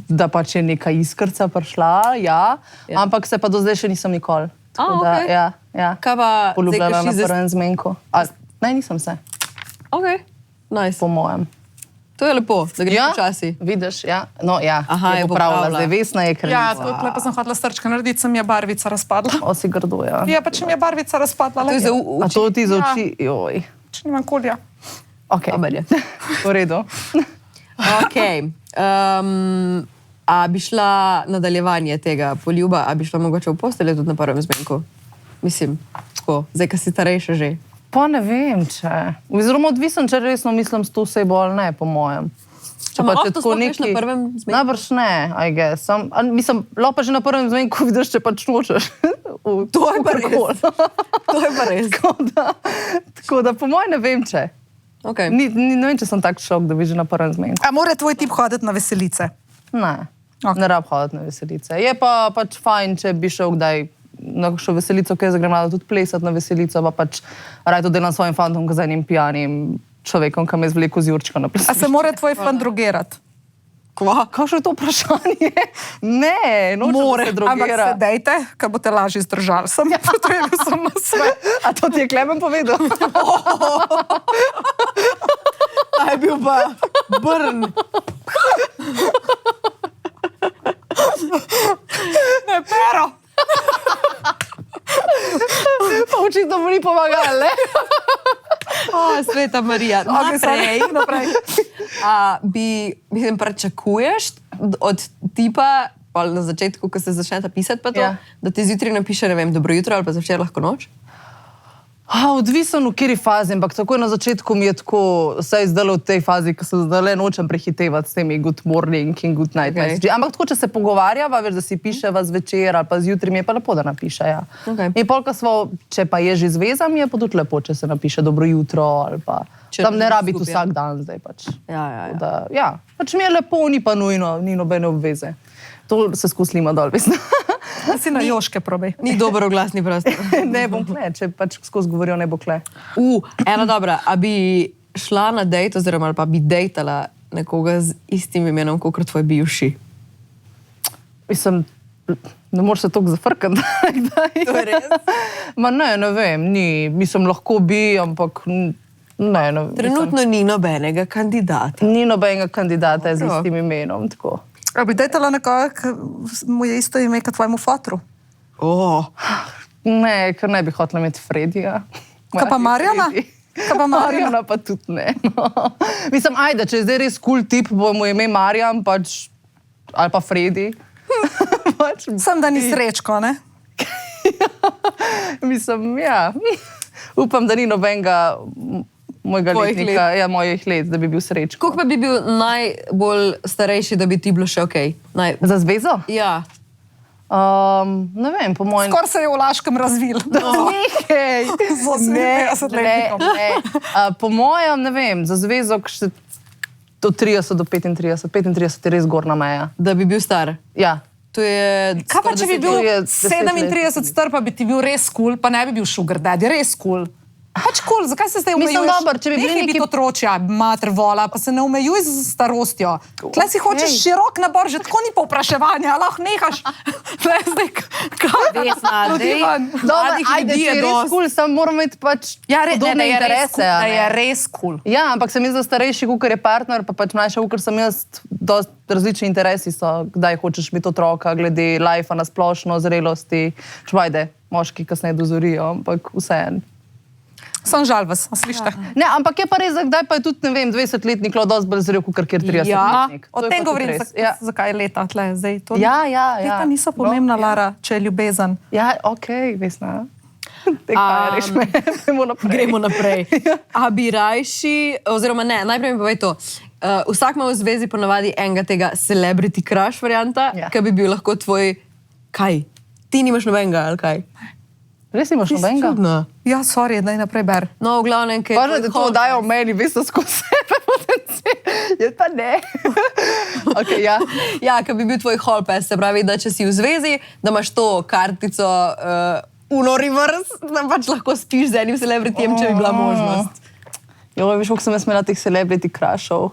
da pač je neka iskrca prišla, ja. Ampak se pa do zdaj še nisem nikoli. okej. Ja. Kaj pa Poljubljala na zdaj, ko si prvem zmenku. Ne, nisem se, Ok, nice. po mojem. To je lepo, da greš počasi. Vidiš, ja. No, ja. Aha, je popravila. popravila. Zdaj Vesna je kraljica. Ja, tukaj pa sem hotela srčka narediti, se mi je barvica razpadla. O, si grdo, ja. Ja, pa če mi je barvica razpadla, To je za A to ti za oči, joj. če nimam kolja. Ok, Dober je. v redu. Ok. A bi šla nadaljevanje tega poljuba, a bi šla mogoče v postelje tudi na prvem zmenku? Mislim, tako, zdaj, ko si starejša že. Pa ne vem, če. Oziroma odvisen, če resno mislim s to osebo ali ne, po mojem. Če Ama pa lahko če sploh greš na prvem zmenku? Najbrž ne, I guess. Mislim, lahko pa že na prvem zmenku vidiš, če pač nočeš. To je pa res. To je pa res. Tako da po mojem ne vem, če. Okay. Ne vem, če sem tak šok, da bi že na prvem zmenku. A mora tvoj tip hoditi na veselice? Ne, Ok. ne rab hoditi na veselice. Je pa pač fajn, če bi šel kdaj na kakšno veselico, ki je zagremala tudi plesati na veselico, pa pač raje to delam s svojim fantom, kot z enim pijanim človekom, ki me je zvlekel z Jurčko na A plesišče. se mora tvoj fan drogirati? Kakšno je to vprašanje? Ne, nočem, da se Ampak drogira. se dejte, ker boste lažje zdržali. Sem potrebil sem na svet. A to ti je Klemen povedal? A je bil pa brn. Ne, pero! Pa očitno mu ni pomagal, ne? O, sveta Marija. Naprej. Mislim, pričakuješ od tipa, pa na začetku, ko se začnete pisati, pa to, Ja. da ti zjutraj napiše, ne vem, dobro jutro ali pa zvečer lahko noč? Odvisen v kateri fazi, ampak takoj na začetku mi je tako, vsaj zdaj v tej fazi, ko se zdaj nočem prehitevati s temi good morning in good night Okay. messages. Ampak tako, če se pogovarjava, veš, da si piševa zvečer ali pa zjutraj, mi je pa lepo, da napiše. Ja. Okay. In polka smo, če pa je že zveza, mi je pa tudi lepo, če se napiše dobro jutro ali pa Če tam ne držiš rabi skupaj. vsak dan zdaj pač. Ja. Tako Da, ja, pač mi je lepo, ni pa nujno, ni nobene obveze. To se skuslima dol, mislim. Si na Joške probej. Ni dober oglasni prostor. Ne bom kle, če pač skozi govorijo, ne bo kle. Ena dobra, a bi šla na dejt oziroma ali pa bi dejtala nekoga z istim imenom, kot tvoj bivši? Mislim, ne moreš se toliko zafrkati. To je res? Ma ne vem, ni. Mislim, lahko bi, ampak ne. Trenutno ni nobenega kandidata. Ni nobenega kandidata z Dobro. istim imenom. Tako. A bi dejtala nekoga, ki mu je isto ime kot tvojemu fotru? Ne, ker ne bi hotela imeti Fredija. Kaj pa Marjana? Kaj pa Marjana? Marjana pa tudi ne. No. Mislim, ajde, če je zdaj res cool tip, bo mu ime Marjan pač, ali pa Fredi. pač, Sem, da ni Srečko, ne? Mislim, ja. Upam, da ni nobenega mojega Tvojih letnika, ja, mojih let, da bi bil Srečko. Koliko pa bi bil najbolj starejši, da bi ti bilo še ok? Za zvezo? Ja. Ne vem, po mojem. Skoraj se je v Laškem razvil. Nekaj. Z 58-letnikom. Po mojem, ne vem, za zvezo še od 30 do 35. 35 je res gorna meja. Da bi bil star. Ja. To je Kaj pa, če bi 40 bil je 10 let. 37 star, pa bi ti bil res kul, pa ne bi bil sugar daddy, res kul. Pač kul, zakaj se zdaj Mislim, omejuješ? dobro, če bi bili Nehaj neki- biti otročja, mater vola, pa se ne omejuj z starostjo. Tle si hočeš širok nabor, že tako ni povpraševanja, lahko nehaš. Tle zdaj, kaj? Vesna, Ljudi dej. ven. Dobro, Mladih ajde, ljudi če je je res dosti. kul, samo moramo imeti pač podobne interese. a Da ne? je res kul. Ja, ampak sem jaz za starejši, kot je partner, pa pač mlajša, kot sem jaz, dosti različni interesi so, kdaj hočeš imeti otroka, glede lajfa na splošno, zrelosti. Čvajde, moški kasneje dozorijo, ampak vseeno. Sem žal vas, a slište? Ne, ampak je pa res, da kdaj pa je tudi, ne vem, 20-letnik dosti bolj zrel, kot kjer 30-letnik. O tem govorim, zakaj je leta tle zdaj. To leta niso pomembna, No, Lara, če je ljubezen. Ja, ok, Vesna. Reš me, gremo naprej. Gremo naprej. A bi rajši, oziroma ne, najprej mi povej to. Vsak ima v zvezi ponavadi enega tega celebrity crush varianta, Ja. ki bi bil lahko tvoj, kaj? Ti nimaš nobenega, ali kaj? Res nimaš nobenega? Čudno. Ja, sorry, daj naprej ber. No, v glavnem, kaj Važno, da to dajo meni, veste, skozi sebe potencial. Je pa ne. Ok, ja. Ja, ki bi bil tvoj hall pass, se pravi, da če si v zvezi, da imaš to kartico Uno Reverse, da pač lahko spiš z enim celebrityjem, če bi bila možnost. Jo, veš, koliko sem jaz imela teh celebrity crushov.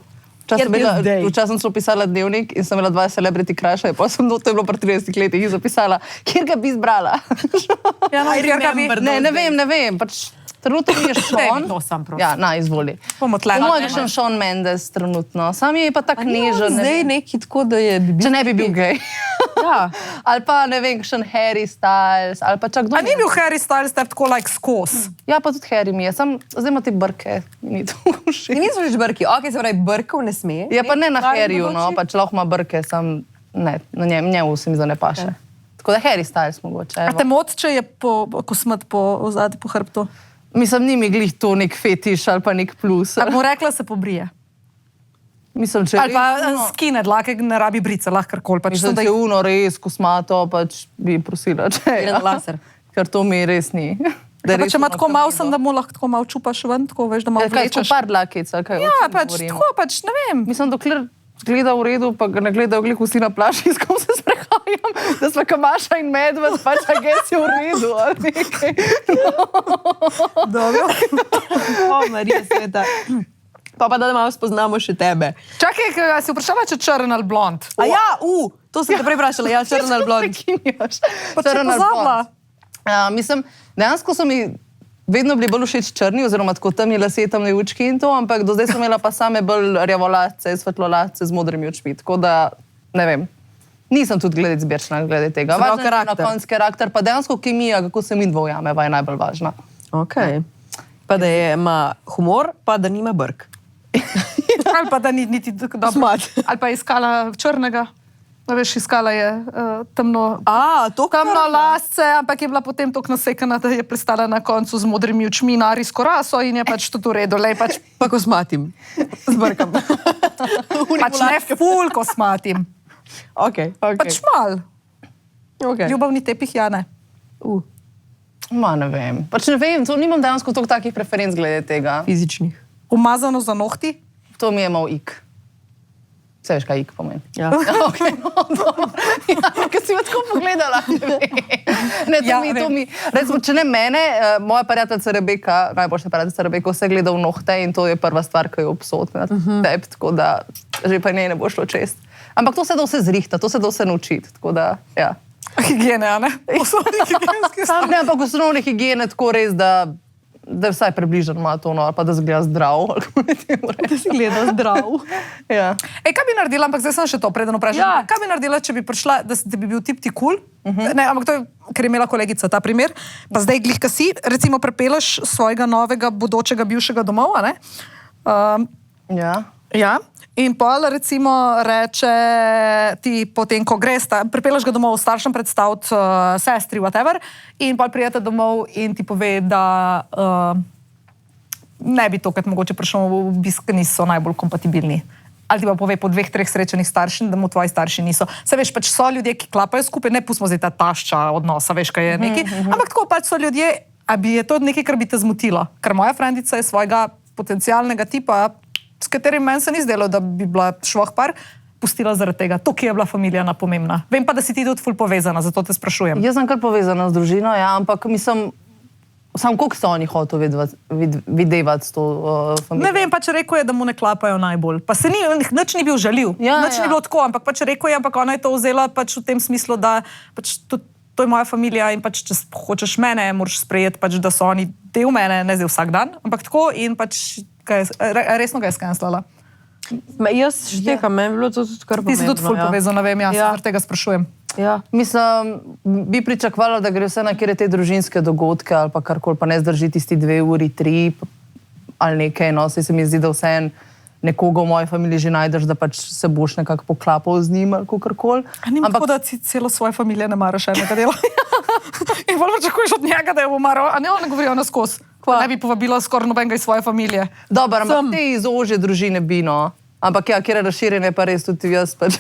Včasih sem šla pisala dnevnik in sem imela 2 celebrity crushe, pa sem to je bilo pri 30 letih in zapisala, kjer ga bi izbrala. Ne vem, pač trenutno mi je Sean. Izvoli. Bomo tle. Moj je še Sean Mendes trenutno, sam je pa tak nežen. Zdaj neki tako, da je... Če ne bi bil gej. Ja. Ali pa, ne vem, kakšen Harry Styles, ali pa čak kdo. A ni bil Harry Styles tako like skos? Ja, pa tudi Harry mi je, zdaj ima te brke, ni to všeč. Ti niso več brki, ok, se pravi, brkov ne sme. Ja, pa ne na Harryju, no, pač lahko ima brke, sam ne, na njemu se mi za ne paše. Tako da Harry Styles mogoče. A te mot, če je kosmet po zadnji po hrbtu? Mislim, ni mi glih to nek fetiš ali pa nek plus. Ali mu rekla se pobrije? Mislim, če ali pa skine dlake, ne rabi brice, lahko karkoli. Pač mislim, če je uno res kosmato, pač bi prosila, če je na laser. Ker to mi res ni. Če ima tako malo sem, da mu lahko tako malo čupaš ven, tako veš, da malo vlečeš. Kaj, par dlakic, ali kaj? Ja, pač tako, pač ne vem. Mislim, dokler gleda v redu, pa ga ne gledajo glih vsi na plaži, s kom se sprehajam, da smo Kamaša in Medved, pač agent je v redu, ali nekaj. Dobro. Marija sveta. Pa da malo spoznamo še tebe. Čakaj, si vprašala, če črn ali blond? A ja, to sem te prej vprašala, ja, črn ali blond. Pa če pozabila? Mislim, dejansko so mi vedno bili bolj všeč črni, oziroma tako temni lasje, temne učki in to, ampak do zdaj sem imela pa same bolj rjavolasce, svetlolasce z modrimi očmi, tako da, ne vem, nisem tudi glede zbirčna glede tega. Važno je na konc karakter, pa dejansko kemija, kako se mi dva ujameva, je najbolj važna. Ok. Pa da ima humor, pa da nima brk. Ali pa da ni niti dobro. Smat. Ali pa je iskala črnega. Veš, iskala je temno lasce, ampak je bila potem toliko nasekana, da je pristala na koncu z modrimi očmi na arijsko raso in je pač to v redu. Pač... Pa kosmatim. Zbrkam. Pač ne ful kosmatim. Ok. Pač mal. Ljubavni tepih, ja ne. Ma ne vem. Pač ne vem, nimam dejansko toliko takih preferenc glede tega. Fizičnih. Umazano za nohti? To mi je mal ik. Vse veš, kaj ik pomeni. Ja. Ok, no, dobro. Ja, ker si me tako pogledala. Ne, to mi, recimo, če ne mene, moja prijateljica Rebeka, najboljša prijateljica Rebeka, vse gleda v nohte in to je prva stvar, ki jo obsodne na tebi, tako da že pa njej ne bo šlo čest. Ampak to se da vse zrihta, to se da vse naučiti, tako da, ja. Higiene, a ne? Osnovni higienski stav. Ne, ampak osnovne higiene tako res, da vsaj približno ima to, ali pa da zgleda zdrav. Da si gleda zdrav. Ja. Kaj bi naredila, ampak zdaj sem še to preden vprašala. Ja. Kaj bi naredila, če bi prišla, da bi bil tip ti cool? Ne, ampak to je, ker je imela kolegica ta primer. Pa zdaj glih, ka si, recimo prepeleš svojega novega, bodočega, bivšega domov, a ne? Ja. In pol recimo reče ti potem, ko greš, pripeljaš ga domov staršem predstaviti sestri, whatever, in pol prijete domov in ti pove, da ne bi tokrat mogoče prišel v obisk, niso najbolj kompatibilni. Ali ti pa pove po 2-3 srečanih starših, da mu tvoji starši niso. Se veš, pač so ljudje, ki klapajo skupaj, ne pustimo zdaj ta tašča odnosa, veš, kaj je neki, ampak tako pač so ljudje, a bi je to nekaj, kar bi te zmotilo. Ker moja frendica je svojega potencialnega tipa, s katerim meni se ni zdelo, da bi bila švoh par, pustila zaradi tega. To, ki je bila familijana pomembna. Vem pa, da si ti tudi ful povezana, zato te sprašujem. Jaz sem kar povezana z družino, ja, ampak mislim, sam koliko so oni hotel videvati s to familijo? Ne vem, pač rekel je, da mu ne klapajo najbolj. Pa se nič ni bil žaljiv. Nič ni bilo tako, ampak pač rekel je, ampak ona je to vzela pač v tem smislu, da pač to je moja familija in pač, če hočeš mene, moraš sprejeti pač, da so oni del mene, ne zdaj vsak dan, ampak tako in pač resno ga je skenslala. Jaz štekam, meni je bilo to tudi kar pomembno. Ti si tudi ful povezana, vem, jaz se tega sprašujem. Ja. Mislim, bi pričakvala, da gre vse na kjer te družinske dogodke ali pa karkoli, pa ne zdrži tisti 2 uri, 3 ali nekaj, no, se mi zdi, da vse nekoga v moji familiji že najdeš, da pač se boš nekako poklapal z njim ali kakorkoli. A nima tako, da si celo svoje familije ne maraš enega dela? In bolj pričakuješ od njega, da je bo maral, a ne on govorijo na skos. Ne bi povabila skoraj nobenega iz svoje familije. Dobro, ampak te iz ožje družine bi, no. Ampak ja, kjer je razširjenje, pa res tudi jaz pač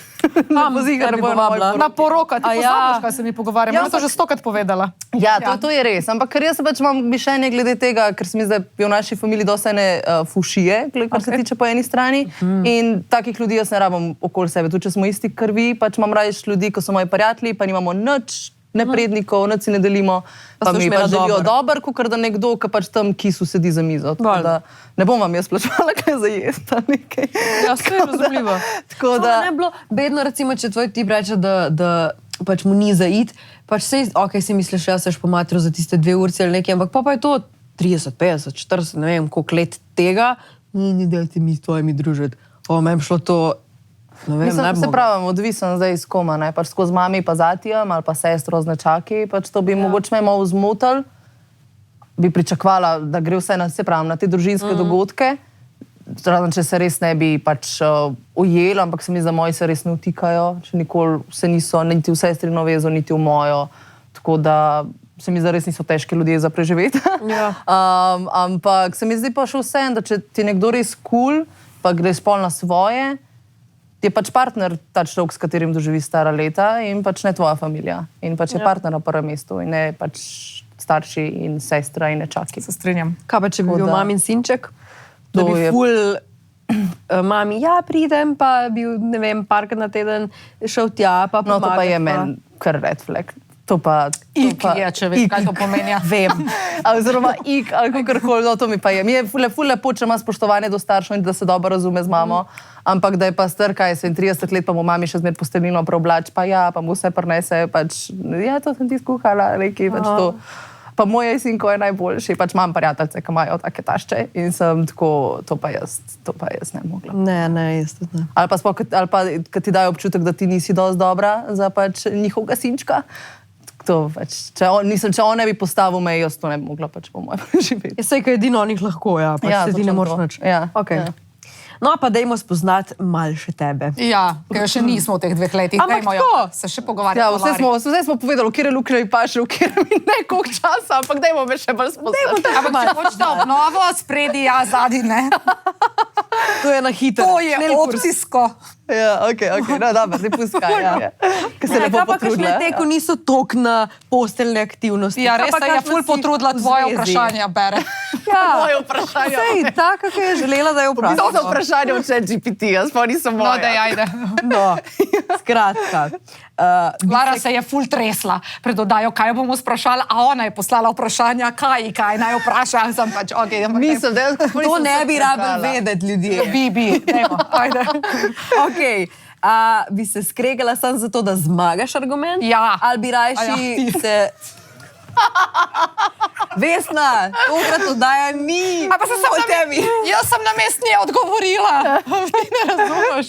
pozigar bi povabila. Na poroka, ti pozabiš, kaj se mi pogovarjamo. Ja, to že 100krat povedala. Ja, to je res. Ampak ker jaz pač imam mišljenje glede tega, ker se mi zdaj v naši familiji dosta ene fušije, kar se tiče po eni strani. In takih ljudi jaz ne rabim okoli sebe. Tudi če smo isti krvi, pač imam rajš ljudi, ko so moji prijatelji, pa nimamo nič neprednikov, nič si ne delimo. Pa mi pač želijo dober, kakor da nekdo, ki pač tam kisu sedi za mizo. Tako da ne bom vam jaz plačala kaj za jesti ali nekaj. Ja, vse je razumljivo. Tako da... Ne bi bilo bedno, recimo, če tvoj tip reče, da pač mu ni za iti, pač sej, okej, si misliš, ja, seš po matru za tiste 2 urci ali nekaj, ampak pa je to 30, 50, 40, ne vem, koliko let tega, ni dajte mi s tvojimi družiti. Meni šlo to, ne vem, mislim, se pravim, odvisen zdaj iz koma, ne, pač skozi mami pa zatijem ali pa sestro z nečaki, pač to bi mogoče me malo zmotil, bi pričakvala, da gre vse na, se pravim, na te družinske dogodke, razen če se res ne bi pač ujeli, ampak se mi za moji se res ne vtikajo, če nikoli se niso, niti v sestrino vezo, niti v mojo, tako da se mi zdaj res niso težki ljudje za preživeti. Ja. Ampak se mi zdi pa še vse, da če ti nekdo res cool, pa gre spol na svoje, je pač partner ta človek, s katerim doživi stara leta in pač ne tvoja familija. In pač je partner na prvem mestu in ne pač starši in sestra in nečaki. Se strinjam. Kaj pa, če bi bil mamin sinček? Da To bi je- ful mami, ja, pridem, pa bil, ne vem, parkrat na teden šel tja, pa No, to pa je pomagat, meni kar red flag. To pa... Ik je, če veš, kaj to pomeni. Vem. Oziroma ik, ali kakorkoli, no, to mi pa je. Mi je ful lepo, če ima spoštovanje do staršev in da se dobro razume z mamo, ampak da je pa star, kaj se 30 let, pa mu mami še zmer posteljnino preoblač, pa ja, pa mu vse prinese, pač, ja, to sem ti skuhala, nekaj, pač to. Pa moj sinko je najboljši, pač imam prijateljce, ki imajo take tašče in sem tako, to pa jaz ne mogla. Ne, jaz tudi ne. Ali pa, ali pa kad ti dajo občutek, da ti nisi dosti dobra za pač njihovega sinčka. To pač, če on ne bi postavil meje, jaz to ne bi mogla pač po mojem preživeti. Je sej, kaj edino o njih lahko, ja, pač Ja, se ti ne točno moreš to. nič. Ja, Okay. ja. No, pa dajmo spoznati mal še tebe. Ja, ker še nismo v teh 2 letih. Ampak Dajmo, tako. Se še pogovarjati. Ja, vse smo povedali, v kjer luknje mi paše, v kjer mi ne koliko časa, ampak dajmo me še bolj spoznati. Ampak če hočete obnovo, spredi, ja, zadnji ne. To je na hitro. To je opcijsko. Ja, ok, no dobro, zdaj puskaj, ja. Ker se lepo Kaj pa kakšne potrudila. te, ko niso tok na posteljne aktivnosti? Ja, Kaj res pa se je kakšna ful si potrudila, v tvoje zvezi? vprašanja bere. Ja, Moje vprašanje. sej, tako, kako je želela, da je To so vprašala. vprašanje od ChatGPT-ja, sploh niso No, moje. da ajde. No, skratka. Lara se je ful tresla pred oddajo, kaj jo bomo sprašali, a ona je poslala vprašanja, kaj naj vpraša. Sem pač, okay, Nisem, dejansko To ne bi rabili vedeti ljudje. Bi, dajmo, ajde. Okay. Bi se skregala samo zato, da zmagaš argument? Ja. Ali bi rajši se... Vesna, tokrat oddaja ni A pa se o tebi. Jaz sem na mest nje odgovorila. Ti ne razumeš.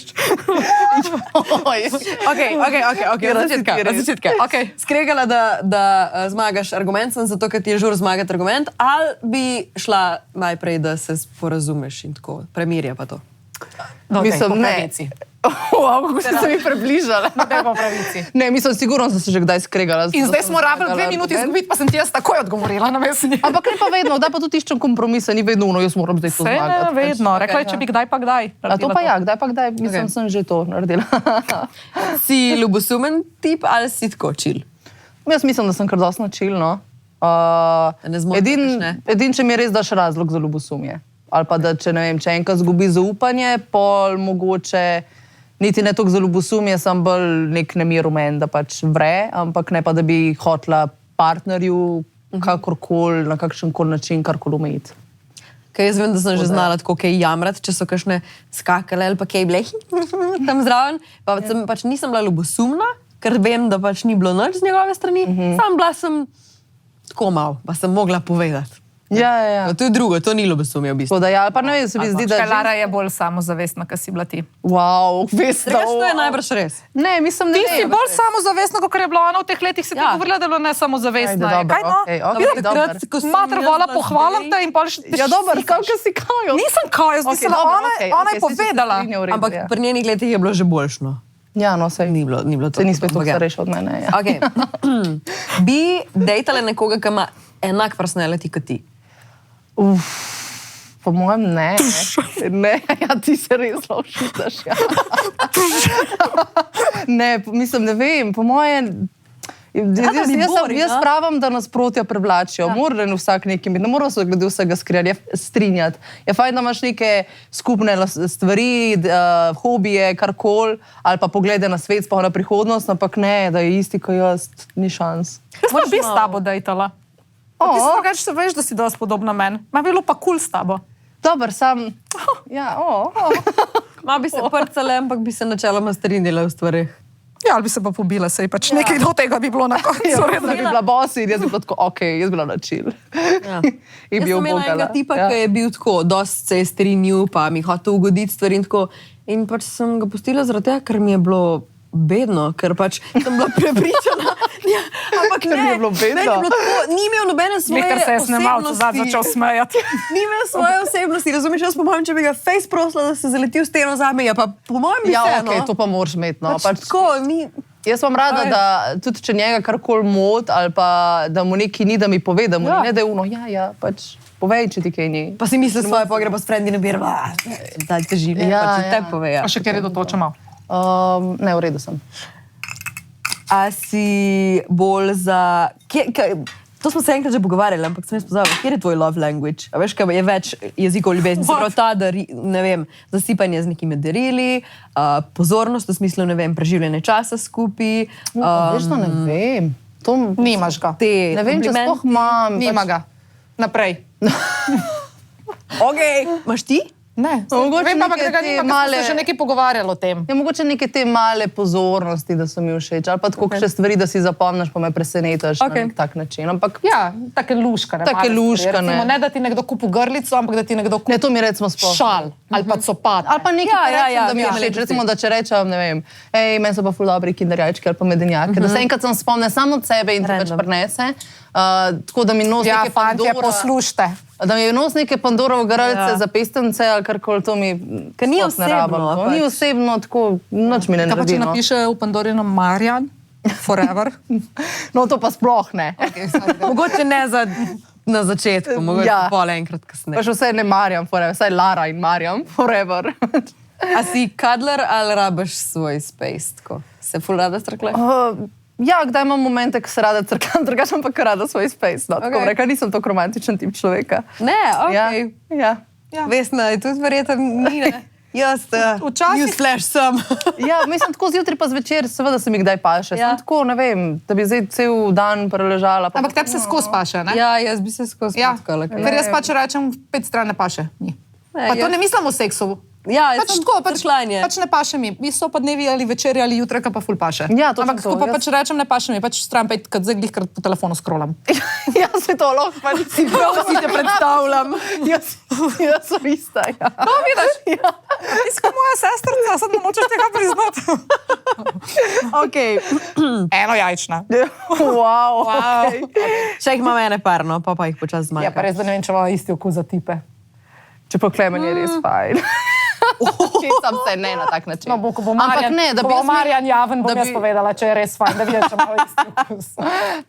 Okay, od začetka. Okay. Skregala, da zmagaš argument, sem zato, ker ti je žur zmagati argument, ali bi šla najprej, da se sporazumeš in tako, premirja pa to. No, Mislim, po ne. pravici. Wow, kako si se mi približala. Daj po pravici. Ne, mislim, sigurno sem se že kdaj skregala. In zdaj smo rabili 2 minuti izgubiti, pa sem ti jaz takoj odgovorila na mest nje. Ampak ne pa vedno, da pa tudi iščem kompromise, ni vedno uno, jaz moram zdaj to Vse zmagati. ne vedno. Rekla je, če bi kdaj pa kdaj. A to pa ja, kdaj pa kdaj, mislim, sem že to naredila. Si ljubosumen tip ali si tako čil? Jaz mislim, da sem kar dosti načilno. Ne zmotite kakšne? Edin, če mi res daš razlog za ljubosumje. Ali pa da, če ne vem, če enkrat zgubi zaupanje, pol mogoče niti ne toliko za ljubosumje, sem bolj nek nemir v meni, da pač vre, ampak ne pa, da bi hotla partnerju kakorkoli, na kakšen koli način, karkoli umeti. Ker jaz vem, da sem že znala tako kaj jamrati, če so kakšne skakale ali pa kaj blehi tam zraven, pa pač nisem bila ljubosumna, ker vem, da pač ni bilo nič z njegove strani, sam bila sem tako mal, pa sem mogla povedati. Ja. To je drugo, to ni ljubosumje v bistvu. Tako da ja, pa ne vem, se mi zdi, da... Lara je bolj samozavestna, kot si bila ti. Wow, veste. Drugač to je najbrž res. Ne, mislim, Ti ne si vem. bolj samozavestna, kot je bila ona v teh letih, si ti Ja. govorila, da je bila ne samozavestna. Ajde, dobro, Kaj no? okej, Takrat, ko sem Mater, jaz vola, bila pohvalim zdaj- te in pol še... Ja, dober, kako si kajo? Nisem kaj, jaz mislim, ona je povedala. Ampak pri njenih letih je bilo že boljšno. Ja, no, sej. Ni bilo to. Se ni spet Ampak ja. starejša od mene. Ja. Okay. Bi dejtala nekoga, ki ima enak personality kot ti? Po mojem ne. Ne, ja, ti se res lošitaš. Ja. Ne, mislim, ne vem, po mojem, Jaz pravim, da nasprotja privlačijo. Mora vsak nekaj imeti, ne mora se glede vsega strinjati. Je fajn, da imaš neke skupne stvari, hobije, karkoli, ali pa poglede na svet, sploh na prihodnost, ampak ne, da je isti, kot jaz, ni šans. Jaz pa bi s tabo dejtala. Ti si drugače veš, da si dosti podobna meni. Ma bilo pa kul s tabo. Dober, sam... Ja, Ma bi se prcale, ampak bi se načeloma strinjala v stvarih. Ja, ali bi se pa pobila, sej pač nekaj do tega bi bilo na koncu. Da bi bila boss in jaz bi bila tako, okej, jaz bi bila na chill. Jaz sem imela enega tipa, ki je bil tako, dosti se je strinjal, pa mi hotel ugoditi stvari in tako. In pač sem ga pustila zaradi tega, ker mi je bilo bedno, ker pač sem bila prepričana. Ja, ampak ne, mi je bilo bedno. Meni je bilo tako, ni imel nobene svoje Nekaj se je snemalcu osebnosti. začel smejati. Ni imel svoje osebnosti, razumeš, jaz po mojem, če bi ga face prosila, da se zaleti v steno zame, ja pa po mojem bi Ja, se, okej, to pa moraš imeti, no. Pač tako, Jaz vam rada, da tudi če njega karkoli mot ali pa da mu nekaj ni, da mi pove, da mu ni, ne da je uno, pač povej, če ti kaj ni. Pa si misli svoje pogreba s frendi ne bi daj te življenje, pa če te pove, ja. A še kjer je dotočal? Ne, v redu sem. A si bolj za... To smo se enkrat že pogovarjali, ampak sem jaz pozabila, kjer je tvoj love language? A veš, kaj je več jezikov ljubezni, se pravi ta, ne vem, zasipanje z nekimi darili, pozornost v smislu, ne vem, preživljanje časa skupaj. Veš, da ne vem. Nimaš ga. Ne vem, če sploh imam. Nima ga. Naprej. Okej, imaš ti? Ne, vem pa, da ga nima, ker smo se že nekaj pogovarjali o tem. Ja, mogoče neke te male pozornosti, da so mi všeč, ali pa tako še stvari, da si zapomniš, pa me presenetiš na nek tak način. Ampak ja, take luškane. Take luškane. Ne, da ti nekdo kupi grlico, ampak da ti nekdo kupi ne, to mi recimo sploh. šal ali pa copat. Ali pa nekaj, da mi je všeč. Recimo, da če rečem, ne vem, meni so pa ful dobri kinderjajčki ali pa medenjake, da se enkrat sem spomne samo od sebe in ti pač prinese. Tako da mi nosi neke fantje, poslušajte. Da mi nosi neke Pandorove grlice za pestence ali karkoli, to mi ker ni osebno. Ni osebno, tako nič mi ne naredi. Kaj pa če napiše v Pandorino Marjan, forever? No, to pa sploh ne. Mogoče ne na začetku, mogoče pol enkrat kasneje. Pa še vse ne Marjam forever, vsaj Lara in Marjam forever. A si kadler ali rabiš svoj space, tako? Se ful rada strkle? Ja, kdaj imam momente, ko se rada crkam, drugače pa rada svoj space. No, tako reka, nisem tako romantičen tip človeka. Ne, okej. Ja. Vesna, tudi verjetno ni, ne? Jaz, newsflash sem. Ja, mislim, tako zjutraj pa zvečer, seveda se mi kdaj paše. Sem tako, ne vem, da bi zdaj cel dan preležala. Ampak tebi se skozi paše, ne? Ja, jaz bi se skozi potkala. Ker jaz pač rečem, 5 stran ne paše. Pa to ne mislim o seksu. Ja, pač tako, pač ne paše mi. Mi so pa dnevi ali večeri ali jutra, pa ful paše. Ja, to ampak tako pa pač rečem, ne paše mi, pač stran pet, kad zdaj glihkrat po telefonu scrollam. Ja, se to lahko pač si prav si te predstavljam. Jaz sem ista, ja. No, vidiš? Ja. Ti si kot moja sestrca, sad ne močeš tega priznati. Okej. Enojajčna. Wow. Še jih imam ene par, no, pa jih počas zmanjka. Ja, pa res, da ne vem, če imamo isti okus za tipe. Če pa Klemen je res fajn. Česam se ne na tak način. No, ko bo Marjan javen, bom jaz povedala, če je res fajn, da vidim, če imamo isti okus.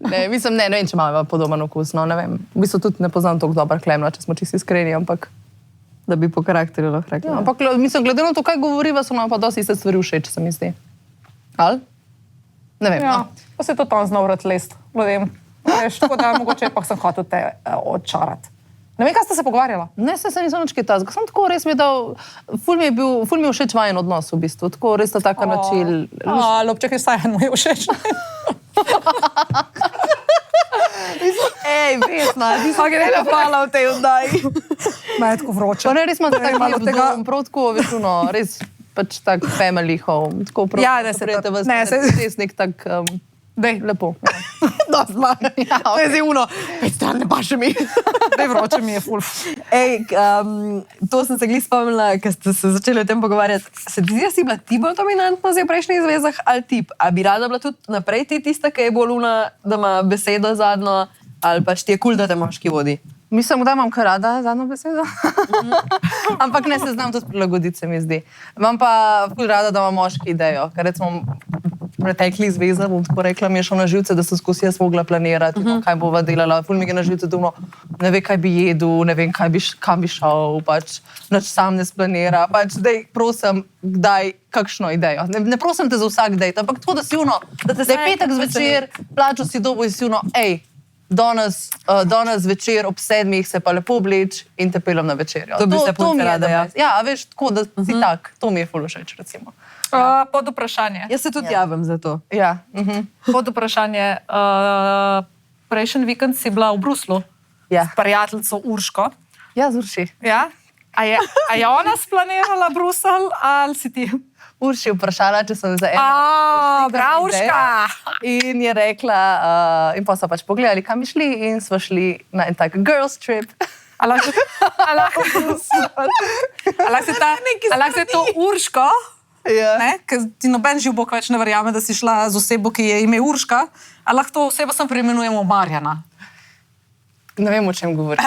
Ne, mislim, ne vem, če imamo podoben okus, no, ne vem. V bistvu tudi ne poznam toliko dober Klemna, če smo čisto iskreni, ampak... Da bi po karakterju lahko rekla. Ja, ampak mislim, glede na to, kaj govoriva, so nam pa dosti iste stvari všeč, se mi zdi. Ali? Ne vem, no. Pa se to tam znal vrat lest, ljudem. Veš, tako da mogoče pa sem hotel te odčarati. Ne vem, kaj ste se pogovarjala? Ne, se nisem nič kaj tazga. Sem tako res mi dal, ful mi je všeč vajen odnos v bistvu. Tako res ta taka način. Lopček je vsaj en mu je všeč. Ej, Vesna, ti so gre napala v tej oddaji. Me je tako vroče. Pa ne, res imate tako malo tega, prav tako, veš, res pač tak family home. Tako prav, ja, da se prijete vas, res nek tak... Dej, lepo. Dost manj. To je zdaj uno. 5 stran ne paše mi. Dej, vroče mi je ful. Ej, to sem se glih spomnila, ker ste se začeli o tem pogovarjati. Se ti zdi, da si bila ti bolj dominantna v prejšnjih zvezah ali tip? A bi rada bila tudi naprej ti tista, ki je bolj una, da ima besedo zadnjo, ali pač ti je kul, da te moški vodi? Mislim, da imam kar rada zadnjo besedo. Ampak ne se znam tudi prilagoditi, se mi zdi. Imam pa ful rada, da ima moški idejo. Ker recimo preteklih zveza, bom tako rekla, mi je šlo na živce, da sem skozi jaz mogla planirati, kaj bova delala. Ful mi je na živce, da ne ve, kaj bi jedel, ne vem, kam bi šel, pač nič sam ne splanira. Pač, dej, prosim, daj kakšno idejo. Ne prosim te za vsak dejt, ampak tako, da si da je petek zvečer, plačal si dobo in si danes večer ob 7 se pa lepo obleč in te pelem na večerjo. To bi se punce rada, ja. Ja, veš, tako, da si tak, to mi je ful všeč, recimo. Pod vprašanje. Jaz se tudi javim za to. Ja. Pod vprašanje. Prejšnji vikend si bila v Bruslu Ja. s prijateljico Urško. Ja, zurši. Ja? A je ona splanirala Bruselj ali si ti? Urši vprašala, če sem za eno. Bravška! In je rekla, in pa so pač pogledali, kam bi šli in smo šli na en tak girls trip. Lahko se to Urško, Ja. ker ti noben živ bog več ne verjame, da si šla z osebo, ki je ime Urška, a lahko to osebo sem preimenujemo Marjana. Ne vem, o čem govoriš.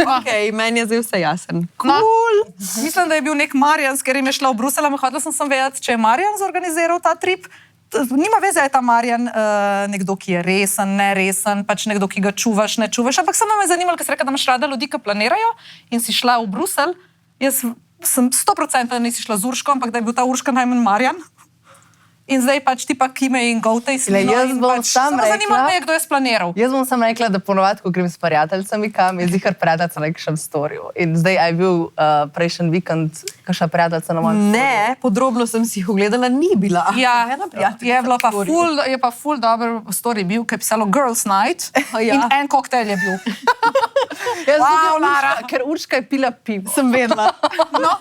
Okay, meni je zdaj vse jasen. Cool. Mislim, da je bil nek Marjan, s katerim je šla v Bruselj, ampak hotela sem vedeti, če je Marjan zorganiziral ta trip. Nima veze, je ta Marjan nekdo, ki je resen, neresen, pač nekdo, ki ga čuvaš, ne čuvaš, ampak samo me je zanimalo, ker si rekla, da imaš rada ljudi, ki planirajo in si šla v Bruselj. Jaz sem 100% da nisi šla z Urško, ampak da je bil ta Urška najmanj Marjan. In zdaj pač ti pa kime in govte iz Slino. Jaz bom sam rekla... Zanima me, kdo je splaniral. Jaz bom sam rekla, da ponovadi, ko grem s prijateljicami, kam je zihar prijateljica na kakšnem storju. In zdaj je bil prejšnji vikend kakšna prijateljica na mojem storju. Ne, podrobno sem si jih ogledala, ni bila. Ja, je bilo pa ful dober story bil, ki je pisalo Girls Night in en koktajl je bil. Ker Urška je pila pivo. Sem vedela. No.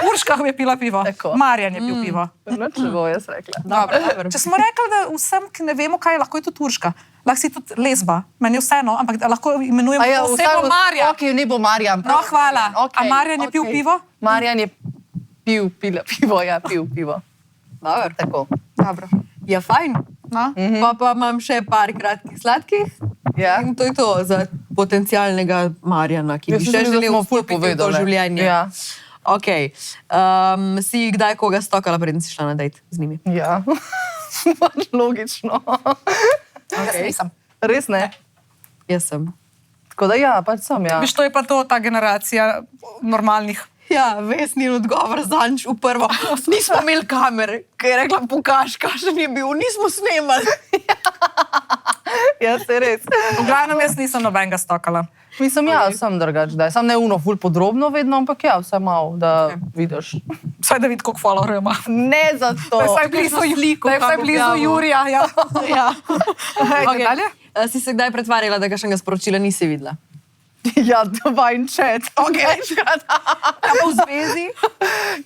Urška je pila pivo, Tako. Marjan je pil pivo. Če bo jaz rekla. Dobro. Če smo rekli, da vsem, ki ne vemo, kaj je, lahko je tudi Urška. Lahko si tudi lesba, meni je vseeno, ampak da lahko imenujemo osebo Marja. Ok, ne bo Marjan. No, hvala. A Marjan je pil pivo? Marjan je pil pivo, ja, pil pivo. Dobro. Tako. Dobro. Ja, fajn. No? Pa imam še par kratkih sladkih. Ja. In to je to za potencialnega Marjana, ki bi še želel vstopiti v to življenje. Ja. Ok. Si kdaj koga stokala, preden si šla na dejt z njimi? Ja. Logično. Okay. Nisem. Res ne? Jaz sem. Tako da ja, pač sem, ja. Viš, to je pa to, ta generacija normalnih. Ja, Vesnin odgovor zanč v prvo. Nismo imeli kamere, ki je rekla, pokaž, kakšen je bil. Nismo snemali. Ja, se res. V glavnem jaz nisem nobenega stokala. Mislim, ja, sem drugač, da sem ne uno ful podrobno vedno, ampak ja, vse malo, da vidiš. Vsaj da vidi, koliko followerjev ima. Ne za to. Da je vsaj blizu Jurija. Ja. Ja. Okay. Dalje? Si se kdaj pretvarjala, da kakšnega sporočila nisi videla? Ja, divine chat. Okay. Pa v zvezi?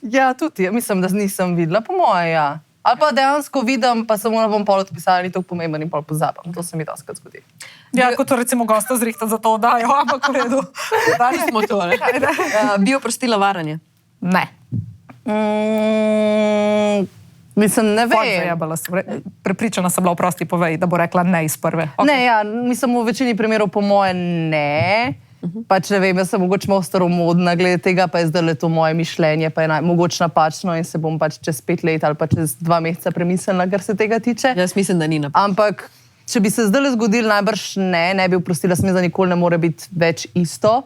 Ja, tudi, mislim, da nisem videla, po moje, ja. Ali pa dejansko vidim, pa samo ne bom pol odpisala, ni tako pomemben in pol pozabam. To se mi doskrat zgodi. Ja, kot recimo gosta zrihtati za to oddajo, ampak v redu. Dali smo to, ne? Bi oprostila varanje? Ne. Mislim, ne vem. Prepričana sem bila, oprosti, povej, da bo rekla ne iz prve. Okay. Ne, ja, mislim, v večini primerov po moje ne. Pač ne vem, jaz sem mogoče malo staromodna glede tega, pa je zdaj to moje mišljenje, pa je mogoče napačno in se bom pač čez 5 let ali pa čez 2 meseca premislila, kar se tega tiče. Jaz mislim, da ni napačno. Ampak, če bi se zdaj zgodil, najbrž ne bi oprostila, se mi za nikoli ne more biti več isto.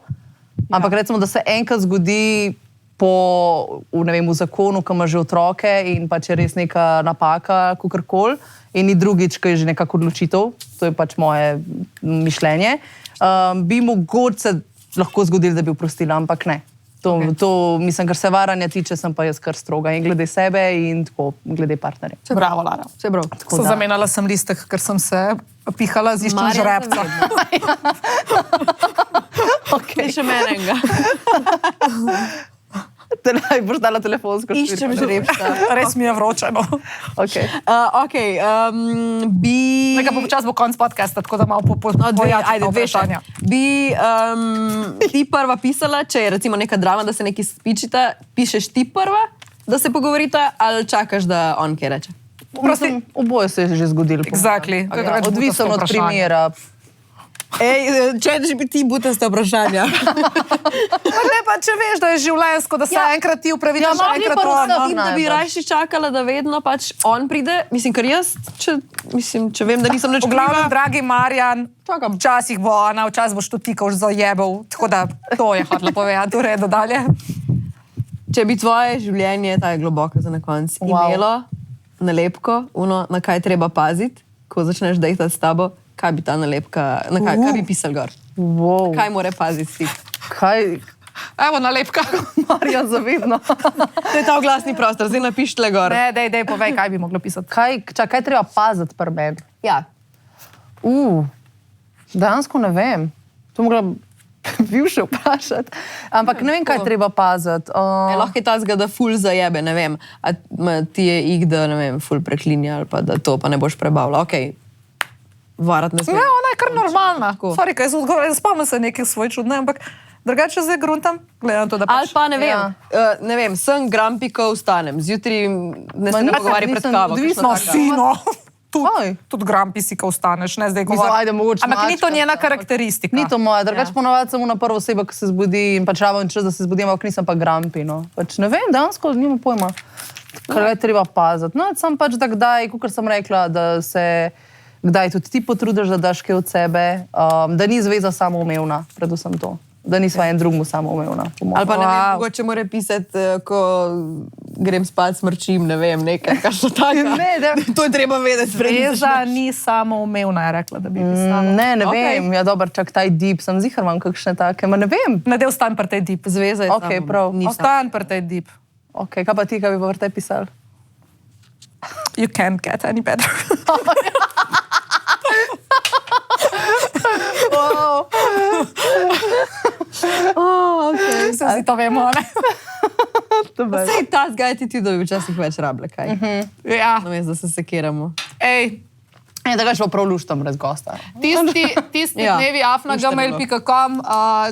Ampak recimo, da se enkrat zgodi v zakonu, ko ima že otroke in pač je res neka napaka, kakorkoli, in ni drugič, ko je že nekako odločitev, to je pač moje mišljenje, bi mogoče lahko zgodilo, da bi oprostila, ampak ne. To, mislim, kar se varanja tiče, sem pa jaz kar stroga in glede sebe in tako glede partnerja. Bravo, Lara. Vse prav. Zamenjala sem listek, ker sem se pihala z iščem žrebca. Okay. Še menenga. Te boš dala telefonsko številko. Iščem žrebca. Res mi je vroče, no. Okay. Nekaj počas bo konc podcasta, tako da malo pojačati vprašanja. Bi ti prva pisala, če je recimo neka drama, da se nekaj spičita, pišeš ti prva, da se pogovorita, ali čakaš, da on kaj reče? Oboje se je že zgodilo. Exactly. Odvisno od primera. ChatGPT butaste vprašanja. Ne, pa če veš, da je življenjsko, da se enkrat ti upravičiš, Ja, mogli enkrat pa on. vse- Da bi rajši čakala, da vedno pač on pride. Mislim, ker jaz, če vem, da nisem nič V glavnem, kriva, dragi Marjan, čakam. včasih bo ona, včasih boš to tikal zajebal, tako da to je hotela povedati, v redu dalje. Če bi tvoje življenje, ta je globoko za na konec, imelo nalepko, na kaj treba paziti, ko začneš dejati s tabo, kaj bi ta nalepka, kaj bi pisal gor? Wow. Kaj mora paziti stik? Kaj? Evo, nalepka. Marjan, zavedno. To je ta oglasni prostor, zdaj napiš tle gor. Ne, dej, povej, kaj bi moglo pisati. Kaj treba paziti pri meni? Ja. Dejansko ne vem. To mogla bivše vprašati. Ampak ne vem, kaj treba paziti. Lahko je ta zgada ful zajebe, ne vem, a ti je ig, da ne vem, ful preklinja ali pa da to pa ne boš prebavila. Ok, varat ne smeš. Ne, ona je kar normalna. Sorry, kaj sem odgovorila, spomnim se nekaj svoj čudne, ampak drugače zdaj gruntam, gledam to, da Ali pač... pa ne vem, sem grampiko vstanem, zjutraj ne se ne pogovarjam pred kavo. odvisno kakšna taka. Sino. Oj. Tudi grampi si, ko vstaneš, ne zdaj Mislim, govorim. ajde, mogoče Ampak ni to mačka, njena ampak karakteristika. Ni to moja, drugače ponovadi sem na prvo osebo, ki se zbudi in pač rabim čas, da se zbudim, ampak nisem pa grampi. No. Pač ne vem, dejansko nimam pojma, kaj je treba paziti. No, sem pač da kdaj, kot sem rekla, da se kdaj tudi ti potrudiš, da daš kaj od sebe, da ni zveza samoumevna, predvsem to. Da nisva en drugmu samoumevna. Ali pa ne vem, Wow. mogoče mora pisati, ko grem spat, smrčim, ne vem, nekaj, kar so tako. To je treba vedeti. Zveza ni samoumevna, je rekla, da bi pisala. Ne Okej. vem, ja dober, čak taj deep, sem zihar imam kakšne take, ma ne vem. Ne del stan pri tej dip. Zveza je Okej, prav. Ostan pri tej dip. Ok, kaj pa ti, kaj bi pa vrte pisal? You can't get any better. Wow. Se vsi to vemo, ne? Sej ta zgaj ti da bi včasih več rable, kaj? Ja. Namesto, da se sekiramo. Ej, Da ga še pa prav luštam brez gosta. tisti Ja, dnevi afna.gmail.com,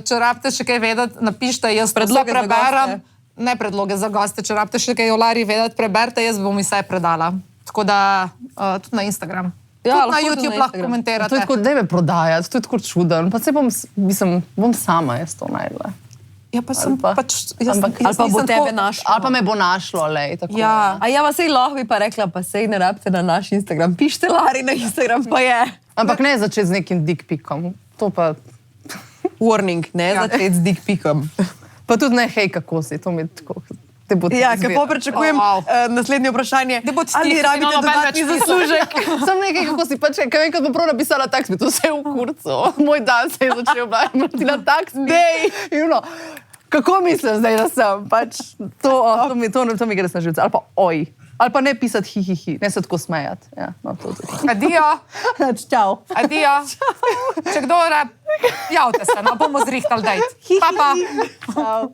če rabite še kaj vedeti, napište, jaz Predloge za preberem. goste. Ne predloge za goste, če rabite še kaj o Lari vedeti, preberite, jaz bom vse predala. Tako da tudi na Instagram. Ja, Tudi na lahko tudi YouTube na lahko Instagram. komentirate. To je tako, da me prodajati, to je tako čuden. Pa se bom sama jaz to najdla. Ja, pa sem pa- pač... ampak- Ali pa bo nisem tebe tako- našlo. Ali pa me bo našlo, lej, tako. Ja. A ja, sej lahko bi pa rekla, pa sej ne rabite na naš Instagram. Pišite Lari na Instagram, pa je. Ampak ne začeti z nekim dick pikom. To pa... Warning, ne Ja. začeti z dick pikom. Pa tudi ne, hej, kako si, to mi tako... Te bo Ja, kako pričakujem Oh, wow. naslednje vprašanje. Da bo ti Ali tiho, rabite no, noben dodatni več pisal. zaslužek? Sem nekaj, kako si pač, kaj vem, kad bom prav napisala taks, mi to vse v kurcu. Moj dan se je začel baviti na taks. Dej! Kako misliš zdaj, da sem? Pač to mi gre na živce. Ali pa oj. Ali pa ne pisati hi, hi, hi. Ne se tako smejati. Ja, no, to tudi. Adijo, Čau. adijo. Če kdo rab, javite se, no bomo zrihtali dejt. Pa pa. Čau.